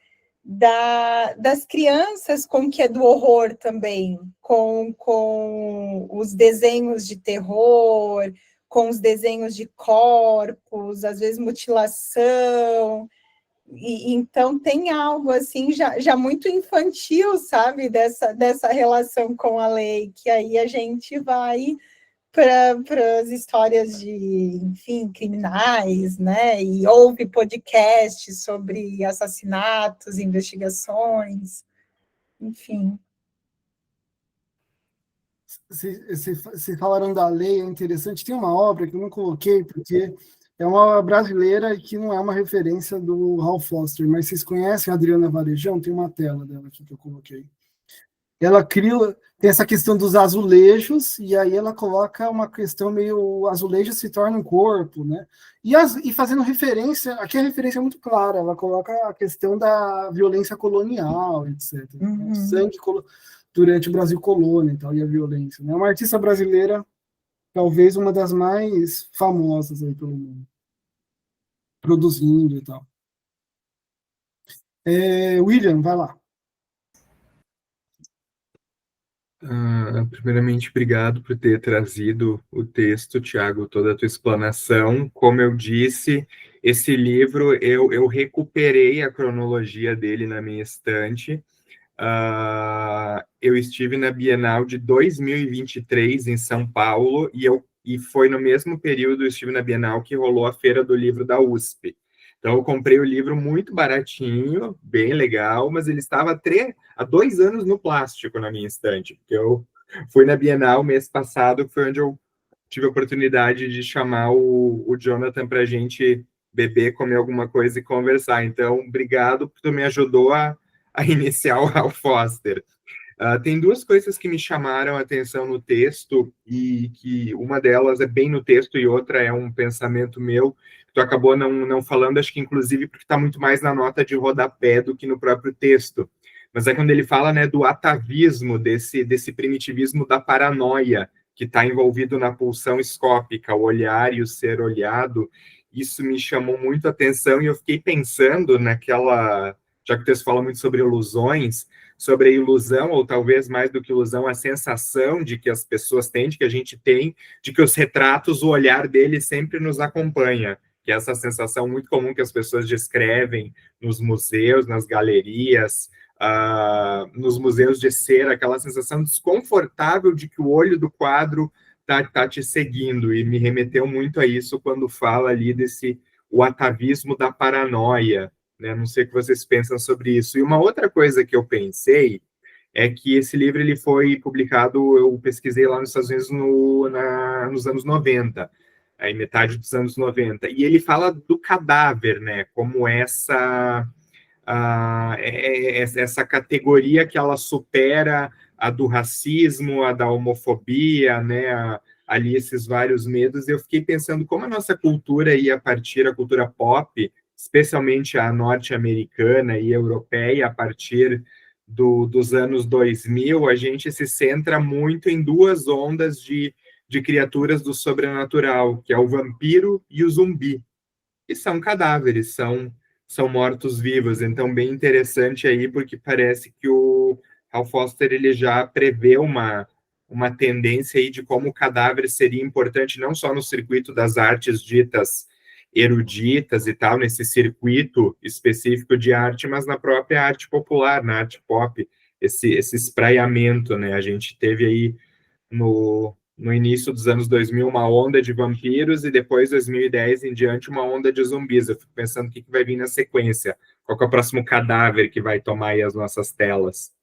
das crianças com o que é do horror também, com os desenhos de terror, com os desenhos de corpos, às vezes mutilação, e então tem algo assim já muito infantil, sabe, dessa relação com a lei, que aí a gente vai para as histórias de, enfim, criminais, né? E ouve podcasts sobre assassinatos, investigações, enfim. Vocês falaram da lei, é interessante. Tem uma obra que eu não coloquei, porque é uma obra brasileira e que não é uma referência do Ralph Foster, mas vocês conhecem a Adriana Varejão? Tem uma tela dela aqui que eu coloquei. ela cria, tem essa questão dos azulejos, e aí ela coloca uma questão meio, o azulejo se torna um corpo, né? E fazendo referência, aqui a referência é muito clara, ela coloca a questão da violência colonial, etc. O sangue durante o Brasil colônia e tal, e a violência, né? Uma artista brasileira, talvez uma das mais famosas aí pelo mundo, produzindo e tal. William, vai lá. Primeiramente, obrigado por ter trazido o texto, Tiago, toda a tua explanação. Como eu disse, esse livro, eu recuperei a cronologia dele na minha estante. Eu estive na Bienal de 2023 em São Paulo e foi no mesmo período eu estive na Bienal que rolou a Feira do Livro da USP. Então, eu comprei o livro muito baratinho, bem legal, mas ele estava há 2 anos no plástico na minha estante, porque eu fui na Bienal mês passado, que foi onde eu tive a oportunidade de chamar o Jonathan para a gente beber, comer alguma coisa e conversar. Então, obrigado, porque tu me ajudou a iniciar o Hal Foster. Tem 2 coisas que me chamaram a atenção no texto, e que uma delas é bem no texto e outra é um pensamento meu, que tu acabou não falando, acho que inclusive porque está muito mais na nota de rodapé do que no próprio texto. Mas é quando ele fala, né, do atavismo, desse primitivismo da paranoia, que está envolvido na pulsão escópica, o olhar e o ser olhado. Isso me chamou muito a atenção e eu fiquei pensando naquela... Já que o texto fala muito sobre ilusões, sobre a ilusão, ou talvez mais do que ilusão, a sensação de que as pessoas têm, de que a gente tem, de que os retratos, o olhar deles sempre nos acompanha, que é essa sensação muito comum que as pessoas descrevem nos museus, nas galerias, nos museus de cera, aquela sensação desconfortável de que o olho do quadro tá te seguindo, e me remeteu muito a isso quando fala ali o atavismo da paranoia, né? Não sei o que vocês pensam sobre isso. E uma outra coisa que eu pensei é que esse livro ele foi publicado, eu pesquisei lá nos Estados Unidos nos anos 90, aí metade dos anos 90, e ele fala do cadáver, né? Como essa categoria que ela supera a do racismo, a da homofobia, né? Ali esses vários medos. Eu fiquei pensando como a nossa cultura ia a cultura pop, especialmente a norte-americana e europeia, a partir dos anos 2000, a gente se centra muito em 2 ondas de criaturas do sobrenatural, que é o vampiro e o zumbi, que são cadáveres, são mortos-vivos. Então, bem interessante aí, porque parece que o Hal Foster ele já prevê uma tendência aí de como o cadáver seria importante não só no circuito das artes ditas eruditas e tal, nesse circuito específico de arte, mas na própria arte popular, na arte pop, esse espraiamento, né? A gente teve aí no início dos anos 2000 uma onda de vampiros e depois, 2010 em diante, uma onda de zumbis. Eu fico pensando o que vai vir na sequência. Qual que é o próximo cadáver que vai tomar aí as nossas telas?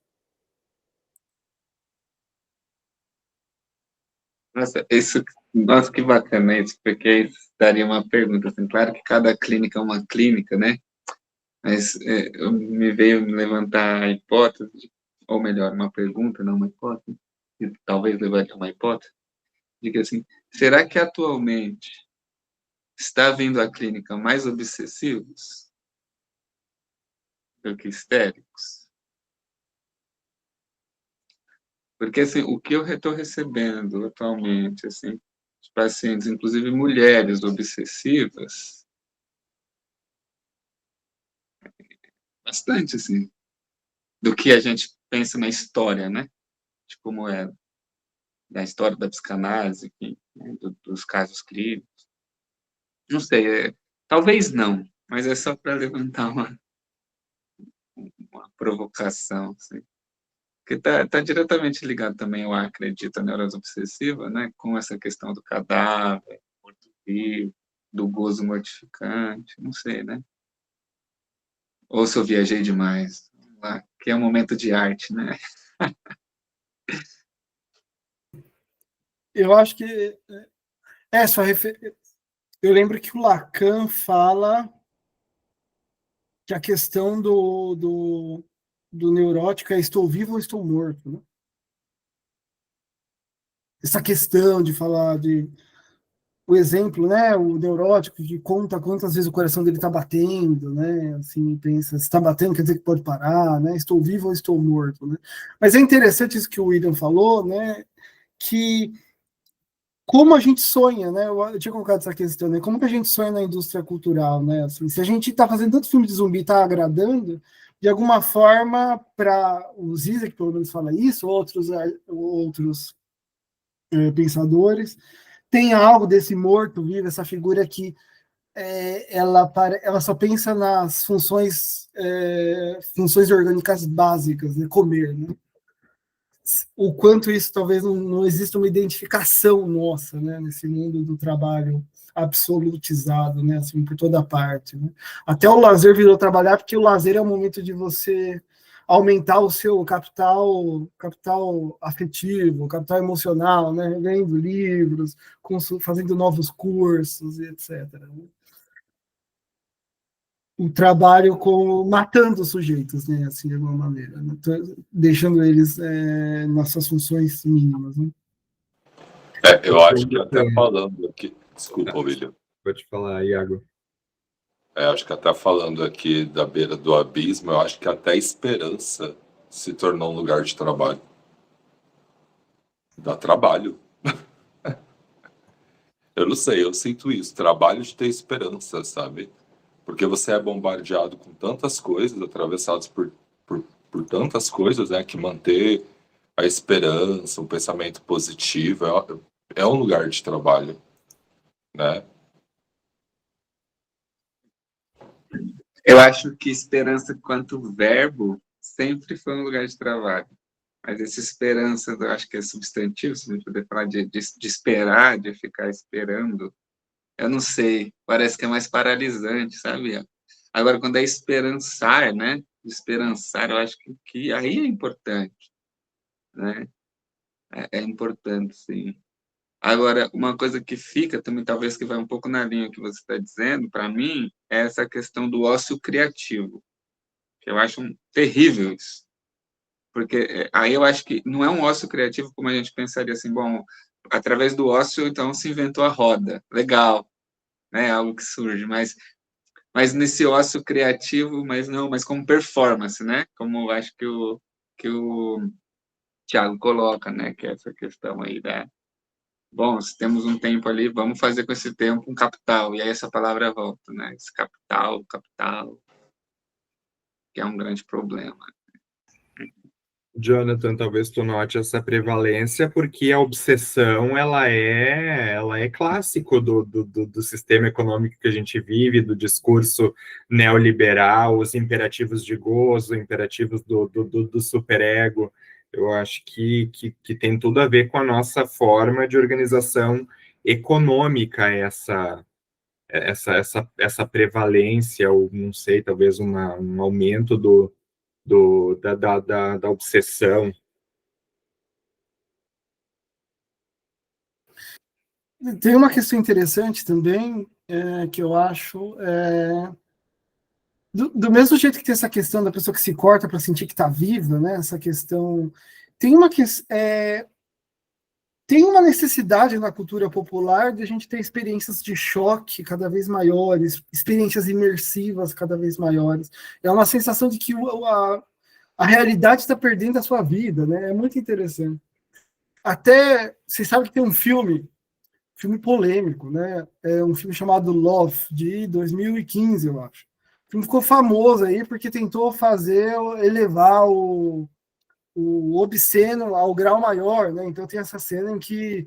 Nossa, que bacana isso, porque isso daria uma pergunta, assim, claro que cada clínica é uma clínica, né? Mas me veio levantar a hipótese, ou melhor, uma pergunta, não uma hipótese, e talvez levante uma hipótese, de que assim, será que atualmente está vindo à clínica mais obsessivos do que histéricos? Porque, assim, o que eu estou recebendo atualmente, assim, de pacientes, inclusive mulheres obsessivas, bastante, assim, do que a gente pensa na história, né? De como é da história da psicanálise, enfim, né? Dos casos clínicos. Não sei, talvez não, mas é só para levantar uma provocação, assim. Que tá diretamente ligado também, eu acredito, à neurose obsessiva, né, com essa questão do cadáver, morto-vivo, do gozo mortificante, não sei, né? Ou se eu viajei demais, vamos lá, que é um momento de arte, né? Eu acho que só eu lembro que o Lacan fala que a questão do neurótico é estou vivo ou estou morto, né? Essa questão de falar de o exemplo, né, o neurótico que conta quantas vezes o coração dele está batendo, né, assim, pensa, se está batendo quer dizer que pode parar, né, estou vivo ou estou morto, né. Mas é interessante isso que o William falou, né, que como a gente sonha, né, eu tinha colocado essa questão, né, como que a gente sonha na indústria cultural, né, assim, se a gente está fazendo tanto filme de zumbi, está agradando, de alguma forma, para o Zizek, pelo menos fala isso, outros pensadores, tem algo desse morto-vivo, essa figura que ela só pensa nas funções orgânicas básicas, né? Comer. Né? O quanto isso talvez não exista uma identificação nossa, né? Nesse mundo do trabalho absolutizado, né? Assim, por toda parte. Né? Até o lazer virou trabalhar, porque o lazer é o momento de você aumentar o seu capital afetivo, capital emocional, né? Lendo livros, fazendo novos cursos, etc. O trabalho matando os sujeitos, né? Assim, de alguma maneira, né? Deixando eles nas suas funções mínimas. Né? Eu acho que até falando aqui. Desculpa, William. Pode falar, Iago. Acho que até falando aqui da beira do abismo, eu acho que até a esperança se tornou um lugar de trabalho. Dá trabalho. Eu não sei, eu sinto isso. Trabalho de ter esperança, sabe? Porque você é bombardeado com tantas coisas, atravessados por tantas coisas, né? Que manter a esperança, um pensamento positivo é um lugar de trabalho, né? Eu acho que esperança, quanto verbo, sempre foi um lugar de trabalho. Mas essa esperança, eu acho que é substantivo, se a gente poder falar de esperar, de ficar esperando, eu não sei, parece que é mais paralisante, sabe? Agora, quando é esperançar, né? Esperançar, eu acho que aí é importante, né? É importante, sim. Agora, uma coisa que fica também, talvez que vai um pouco na linha que você está dizendo, para mim, é essa questão do ócio criativo, que eu acho terrível isso. Porque aí eu acho que não é um ócio criativo como a gente pensaria assim, bom, através do ócio, então, se inventou a roda. Legal, né? Algo que surge, mas nesse ócio criativo, mas como performance, né? Como eu acho que o Thiago coloca, né? Que é essa questão aí da bom, se temos um tempo ali, vamos fazer com esse tempo um capital. E aí essa palavra volta, né? Esse capital, que é um grande problema. Jonathan, talvez tu note essa prevalência porque a obsessão ela é clássico do sistema econômico que a gente vive, do discurso neoliberal, os imperativos de gozo, imperativos do superego. Eu acho que tem tudo a ver com a nossa forma de organização econômica, essa prevalência, ou não sei, talvez um aumento da obsessão. Tem uma questão interessante também, que eu acho, do mesmo jeito que tem essa questão da pessoa que se corta para sentir que está viva, né? Essa questão tem uma necessidade na cultura popular de a gente ter experiências de choque cada vez maiores, experiências imersivas cada vez maiores. É uma sensação de que a realidade está perdendo a sua vida, né? É muito interessante. Até, vocês sabem que tem um filme polêmico, né? É um filme chamado Love, de 2015, eu acho. O filme ficou famoso aí porque tentou elevar o obsceno ao grau maior, né? Então tem essa cena em que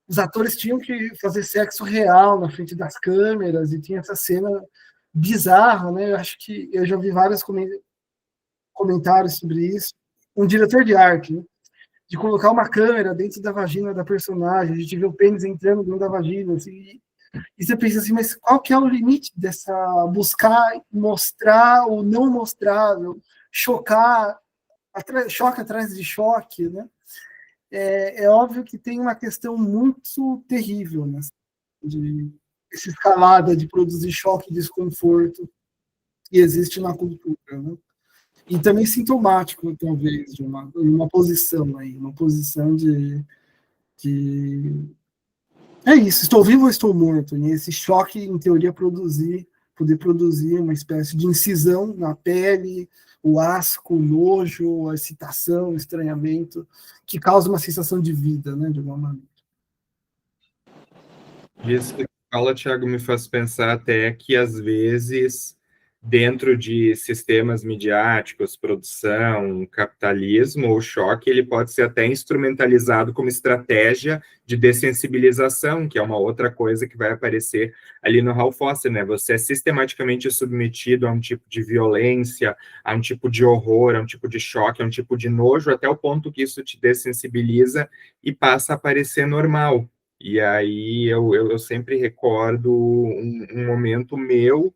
os atores tinham que fazer sexo real na frente das câmeras e tinha essa cena bizarra, né? Eu acho que eu já vi vários comentários sobre isso. Um diretor de arte, né? De colocar uma câmera dentro da vagina da personagem, a gente vê o pênis entrando dentro da vagina, assim, e você pensa assim, mas qual que é o limite dessa buscar mostrar o não mostrável, choque atrás de choque, né? É óbvio que tem uma questão muito terrível, né? Essa escalada de produzir choque e desconforto que existe na cultura, né? E também sintomático, talvez, de uma posição aí, uma posição de é isso, estou vivo ou estou morto? E esse choque, em teoria, poder produzir uma espécie de incisão na pele, o asco, o nojo, a excitação, o estranhamento, que causa uma sensação de vida, né, de alguma maneira. Isso que fala, Thiago, me faz pensar até que, às vezes, dentro de sistemas midiáticos, produção, capitalismo, o choque ele pode ser até instrumentalizado como estratégia de dessensibilização, que é uma outra coisa que vai aparecer ali no Hal Foster, né? Você é sistematicamente submetido a um tipo de violência, a um tipo de horror, a um tipo de choque, a um tipo de nojo, até o ponto que isso te dessensibiliza e passa a parecer normal. E aí eu sempre recordo um momento meu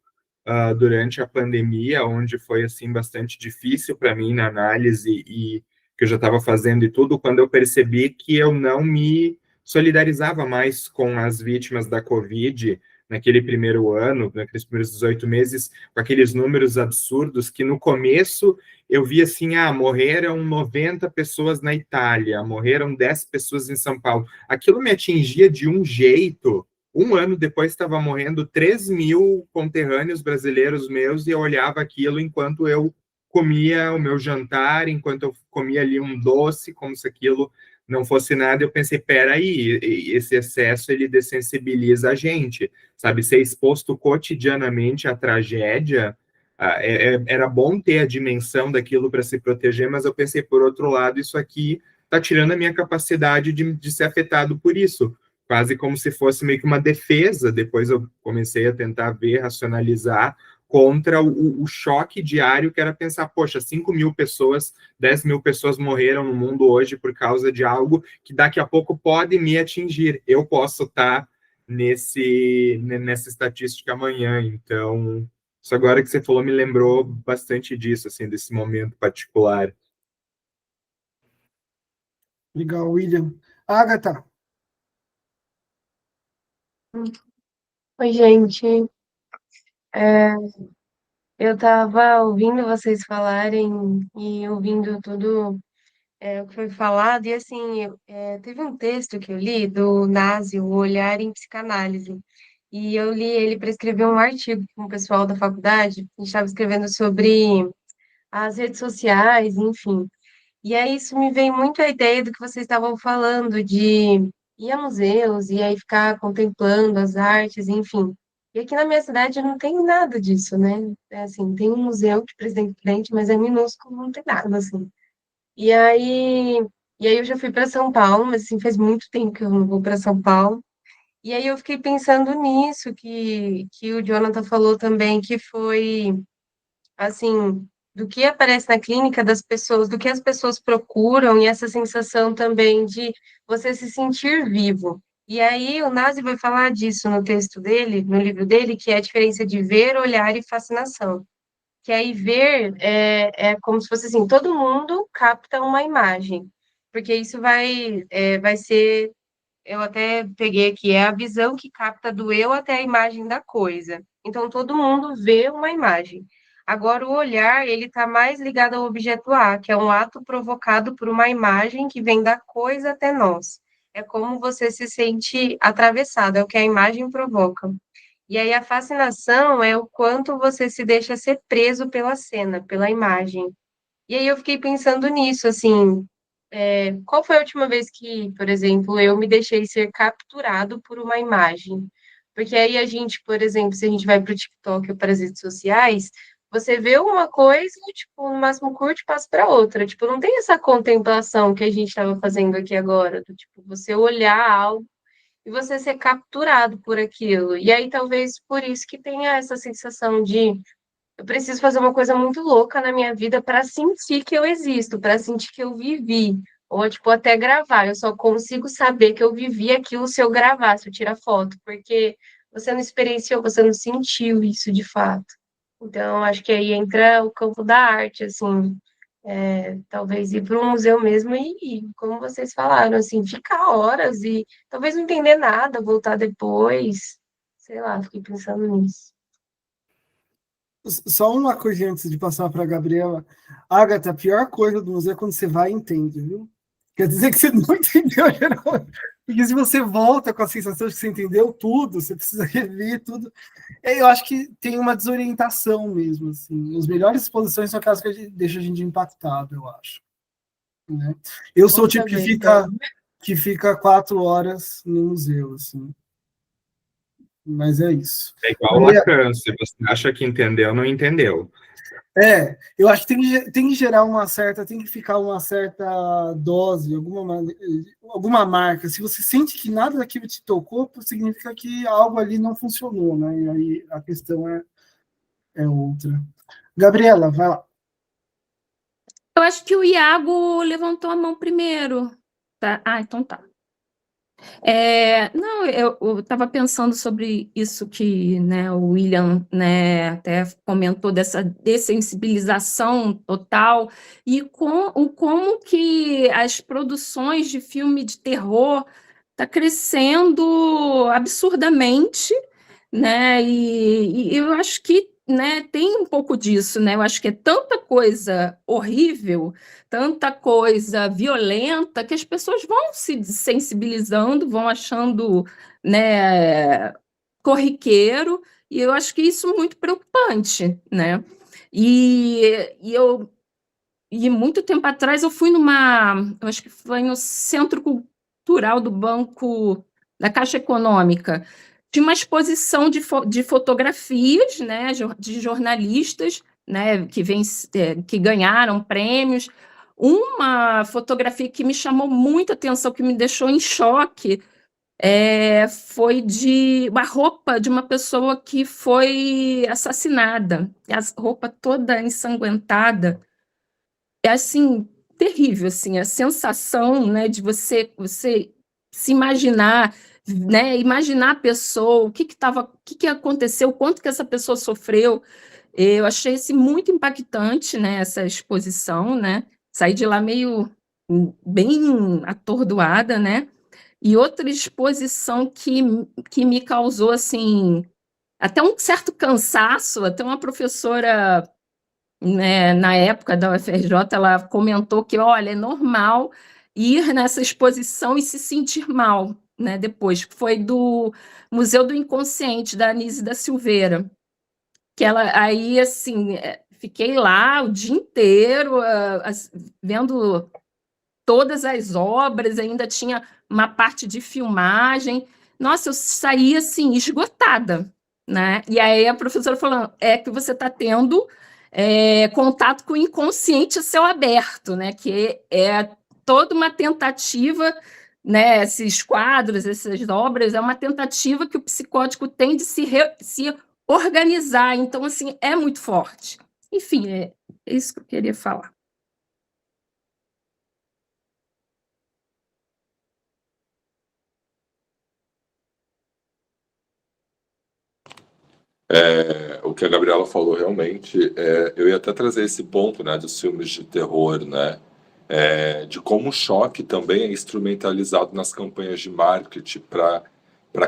durante a pandemia, onde foi assim bastante difícil para mim na análise e que eu já estava fazendo e tudo, quando eu percebi que eu não me solidarizava mais com as vítimas da Covid naquele primeiro ano, naqueles primeiros 18 meses, com aqueles números absurdos que no começo eu vi assim, morreram 90 pessoas na Itália, morreram 10 pessoas em São Paulo. Aquilo me atingia de um jeito. Um ano depois estava morrendo 3.000 conterrâneos brasileiros meus e eu olhava aquilo enquanto eu comia o meu jantar, enquanto eu comia ali um doce, como se aquilo não fosse nada. Eu pensei, peraí, esse excesso ele dessensibiliza a gente, sabe? Ser exposto cotidianamente à tragédia, era bom ter a dimensão daquilo para se proteger, mas eu pensei, por outro lado, isso aqui está tirando a minha capacidade de ser afetado por isso, quase como se fosse meio que uma defesa. Depois eu comecei a tentar ver, racionalizar contra o choque diário, que era pensar, poxa, 5.000 pessoas, 10.000 pessoas morreram no mundo hoje por causa de algo que daqui a pouco pode me atingir. Eu posso estar nessa estatística amanhã. Então, isso agora que você falou me lembrou bastante disso, assim, desse momento particular. Legal, William. Agatha. Oi, gente. Eu estava ouvindo vocês falarem e ouvindo tudo o que foi falado, e assim, teve um texto que eu li do Nazi, O Olhar em Psicanálise, e eu li ele para escrever um artigo com o pessoal da faculdade. A gente estava escrevendo sobre as redes sociais, enfim. E aí isso me veio muito a ideia do que vocês estavam falando, de ir a museus e aí ficar contemplando as artes, enfim. E aqui na minha cidade não tem nada disso, né? É assim, tem um museu de Presidente Prudente, mas é minúsculo, não tem nada, assim. E aí, e aí eu já fui para São Paulo, mas assim, faz muito tempo que eu não vou para São Paulo. E aí eu fiquei pensando nisso que o Jonathan falou também, que foi assim, do que aparece na clínica das pessoas, do que as pessoas procuram, e essa sensação também de você se sentir vivo. E aí o Nazi vai falar disso no texto dele, no livro dele, que é a diferença de ver, olhar e fascinação. Que aí ver é como se fosse assim, todo mundo capta uma imagem, porque isso vai ser, eu até peguei aqui, é a visão que capta do eu até a imagem da coisa. Então, todo mundo vê uma imagem. Agora, o olhar, ele está mais ligado ao objeto A, que é um ato provocado por uma imagem que vem da coisa até nós. É como você se sente atravessado, é o que a imagem provoca. E aí, a fascinação é o quanto você se deixa ser preso pela cena, pela imagem. E aí, eu fiquei pensando nisso, assim, qual foi a última vez que, por exemplo, eu me deixei ser capturado por uma imagem? Porque aí a gente, por exemplo, se a gente vai para o TikTok ou para as redes sociais, você vê uma coisa, tipo, no máximo curte e passa para outra. Tipo, não tem essa contemplação que a gente estava fazendo aqui agora, do tipo, você olhar algo e você ser capturado por aquilo. E aí talvez por isso que tenha essa sensação de eu preciso fazer uma coisa muito louca na minha vida para sentir que eu existo, para sentir que eu vivi. Ou, tipo, até gravar. Eu só consigo saber que eu vivi aquilo se eu gravar, se eu tirar foto, porque você não experienciou, você não sentiu isso de fato. Então, acho que aí entra o campo da arte, assim, talvez ir para um museu mesmo como vocês falaram, assim, ficar horas e talvez não entender nada, voltar depois. Sei lá, fiquei pensando nisso. Só uma coisa antes de passar para a Gabriela. Agatha, a pior coisa do museu é quando você vai e entende, viu? Quer dizer que você não entendeu geralmente. Porque se você volta com a sensação de que você entendeu tudo, você precisa rever tudo. Eu acho que tem uma desorientação mesmo. Assim. As melhores exposições são aquelas que deixam a gente impactado, eu acho. Né? Eu sou o tipo que fica 4 horas no museu. Assim. Mas é isso. É igual Lacan, se você acha que entendeu, não entendeu. Eu acho que tem que gerar tem que ficar uma certa dose, alguma marca. Se você sente que nada daquilo te tocou, significa que algo ali não funcionou, né? E aí a questão é outra. Gabriela, vai lá. Eu acho que o Iago levantou a mão primeiro. Tá? Então tá. Não, eu estava pensando sobre isso que, né, o William, né, até comentou dessa dessensibilização total e como que as produções de filme de terror tá crescendo absurdamente, né? E eu acho que, né, tem um pouco disso, né? Eu acho que é tanta coisa horrível, tanta coisa violenta, que as pessoas vão se sensibilizando, vão achando, né, corriqueiro, e eu acho que isso é muito preocupante, né? E muito tempo atrás eu fui eu acho que foi no Centro Cultural do Banco da Caixa Econômica, tinha uma exposição de fotografias, né, de jornalistas, né, que ganharam prêmios. Uma fotografia que me chamou muita atenção, que me deixou em choque, foi de uma roupa de uma pessoa que foi assassinada, a roupa toda ensanguentada. É assim, terrível, assim, a sensação, né, de você se imaginar, né, imaginar a pessoa, o que aconteceu, o quanto que essa pessoa sofreu. Eu achei assim, muito impactante, né, essa exposição, né, saí de lá meio bem atordoada, né, e outra exposição que me causou, assim, até um certo cansaço, até uma professora, né, na época da UFRJ, ela comentou que, olha, é normal ir nessa exposição e se sentir mal, né, depois, que foi do Museu do Inconsciente, da Anísia da Silveira, que ela, aí, assim, fiquei lá o dia inteiro, vendo todas as obras, ainda tinha uma parte de filmagem, nossa, eu saí, assim, esgotada, né, e aí a professora falando, que você está tendo contato com o inconsciente a céu aberto, né? Que é toda uma tentativa, né? Esses quadros, essas obras, é uma tentativa que o psicótico tem de se organizar. Então, assim, é muito forte. Enfim, é isso que eu queria falar. O que a Gabriela falou realmente, eu ia até trazer esse ponto, né, dos filmes de terror, né, de como o choque também é instrumentalizado nas campanhas de marketing para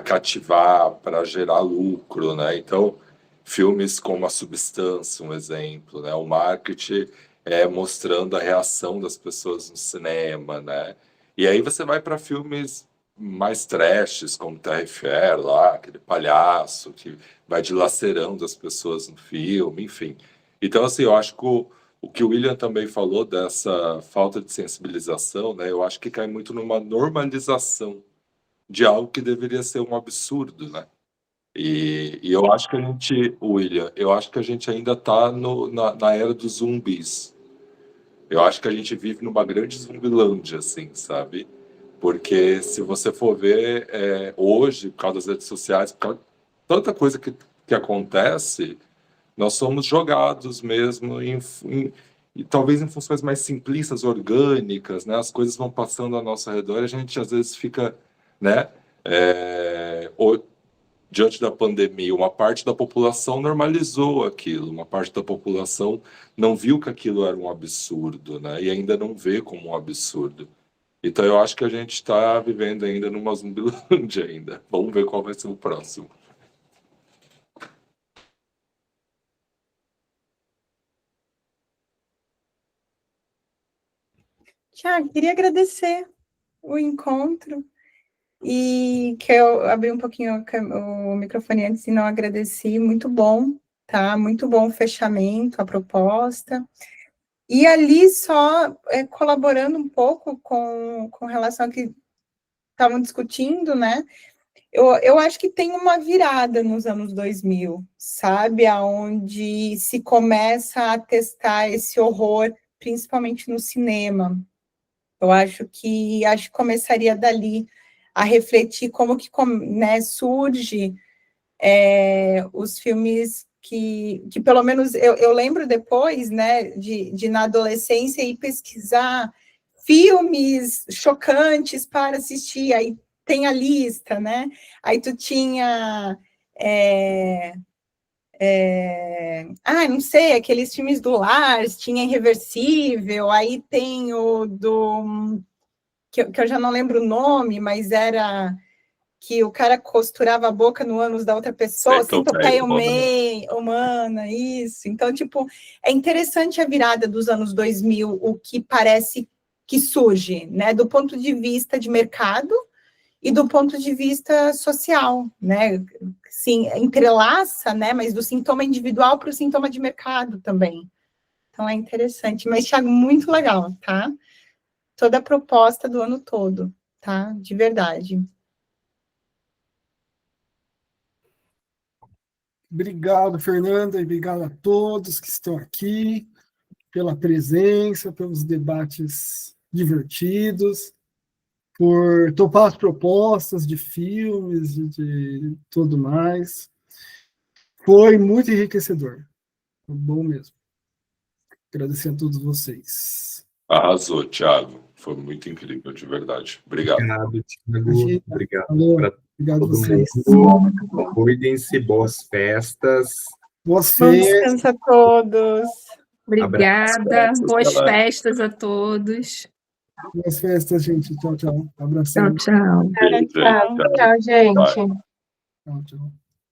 cativar, para gerar lucro, né? Então, filmes como A Substância, um exemplo, né? O marketing mostrando a reação das pessoas no cinema, né? E aí você vai para filmes mais trashes, como Terrifier lá, aquele palhaço que vai dilacerando as pessoas no filme, enfim. Então, assim, eu acho que o que o William também falou dessa falta de sensibilização, né? Eu acho que cai muito numa normalização de algo que deveria ser um absurdo, né? E eu acho que William, eu acho que a gente ainda está na era dos zumbis. Eu acho que a gente vive numa grande zumbilândia, assim, sabe? Porque se você for ver hoje, por causa das redes sociais, por causa de tanta coisa que acontece, nós somos jogados mesmo e talvez em funções mais simplistas, orgânicas, né? As coisas vão passando ao nosso redor e a gente às vezes fica, né? Diante da pandemia, uma parte da população normalizou aquilo, uma parte da população não viu que aquilo era um absurdo, né? E ainda não vê como um absurdo. Então eu acho que a gente está vivendo ainda numa zumbilândia ainda. Vamos ver qual vai ser o próximo. Tiago, queria agradecer o encontro e que eu abri um pouquinho o microfone antes e não agradeci. Muito bom, tá? Muito bom o fechamento, a proposta. E ali só colaborando um pouco com relação ao que estavam discutindo, né? Eu acho que tem uma virada nos anos 2000, sabe? Aonde se começa a testar esse horror, principalmente no cinema. Eu acho que começaria dali a refletir como que, né, surge os filmes que pelo menos eu lembro depois, né, de na adolescência ir pesquisar filmes chocantes para assistir, aí tem a lista, né? Aí tu tinha não sei, aqueles filmes do Lars, tinha Irreversível, aí tem o do que eu já não lembro o nome, mas era que o cara costurava a boca no ânus da outra pessoa, Centopeia Humana, isso. Então, tipo, é interessante a virada dos anos 2000, o que parece que surge, né, do ponto de vista de mercado e do ponto de vista social, né, sim, entrelaça, né, mas do sintoma individual para o sintoma de mercado também. Então, é interessante. Mas, Thiago, muito legal, tá? Toda a proposta do ano todo, tá? De verdade. Obrigado, Fernanda, e obrigado a todos que estão aqui, pela presença, pelos debates divertidos, por topar as propostas de filmes e de tudo mais. Foi muito enriquecedor. Foi bom mesmo. Agradecer a todos vocês. Arrasou, Thiago. Foi muito incrível, de verdade. Obrigado. Obrigado, Thiago. Imagina. Obrigado Falou. para Obrigado a todo vocês. mundo. Cuidem-se, boas festas. Boas Bom festas. descanso a todos. Obrigada, Abraço, boas galera. festas a todos. Boas festas, gente. Tchau, tchau. Tchau, Abração. tchau. Beijo, Tchau, tchau. tchau, gente. Tchau, tchau.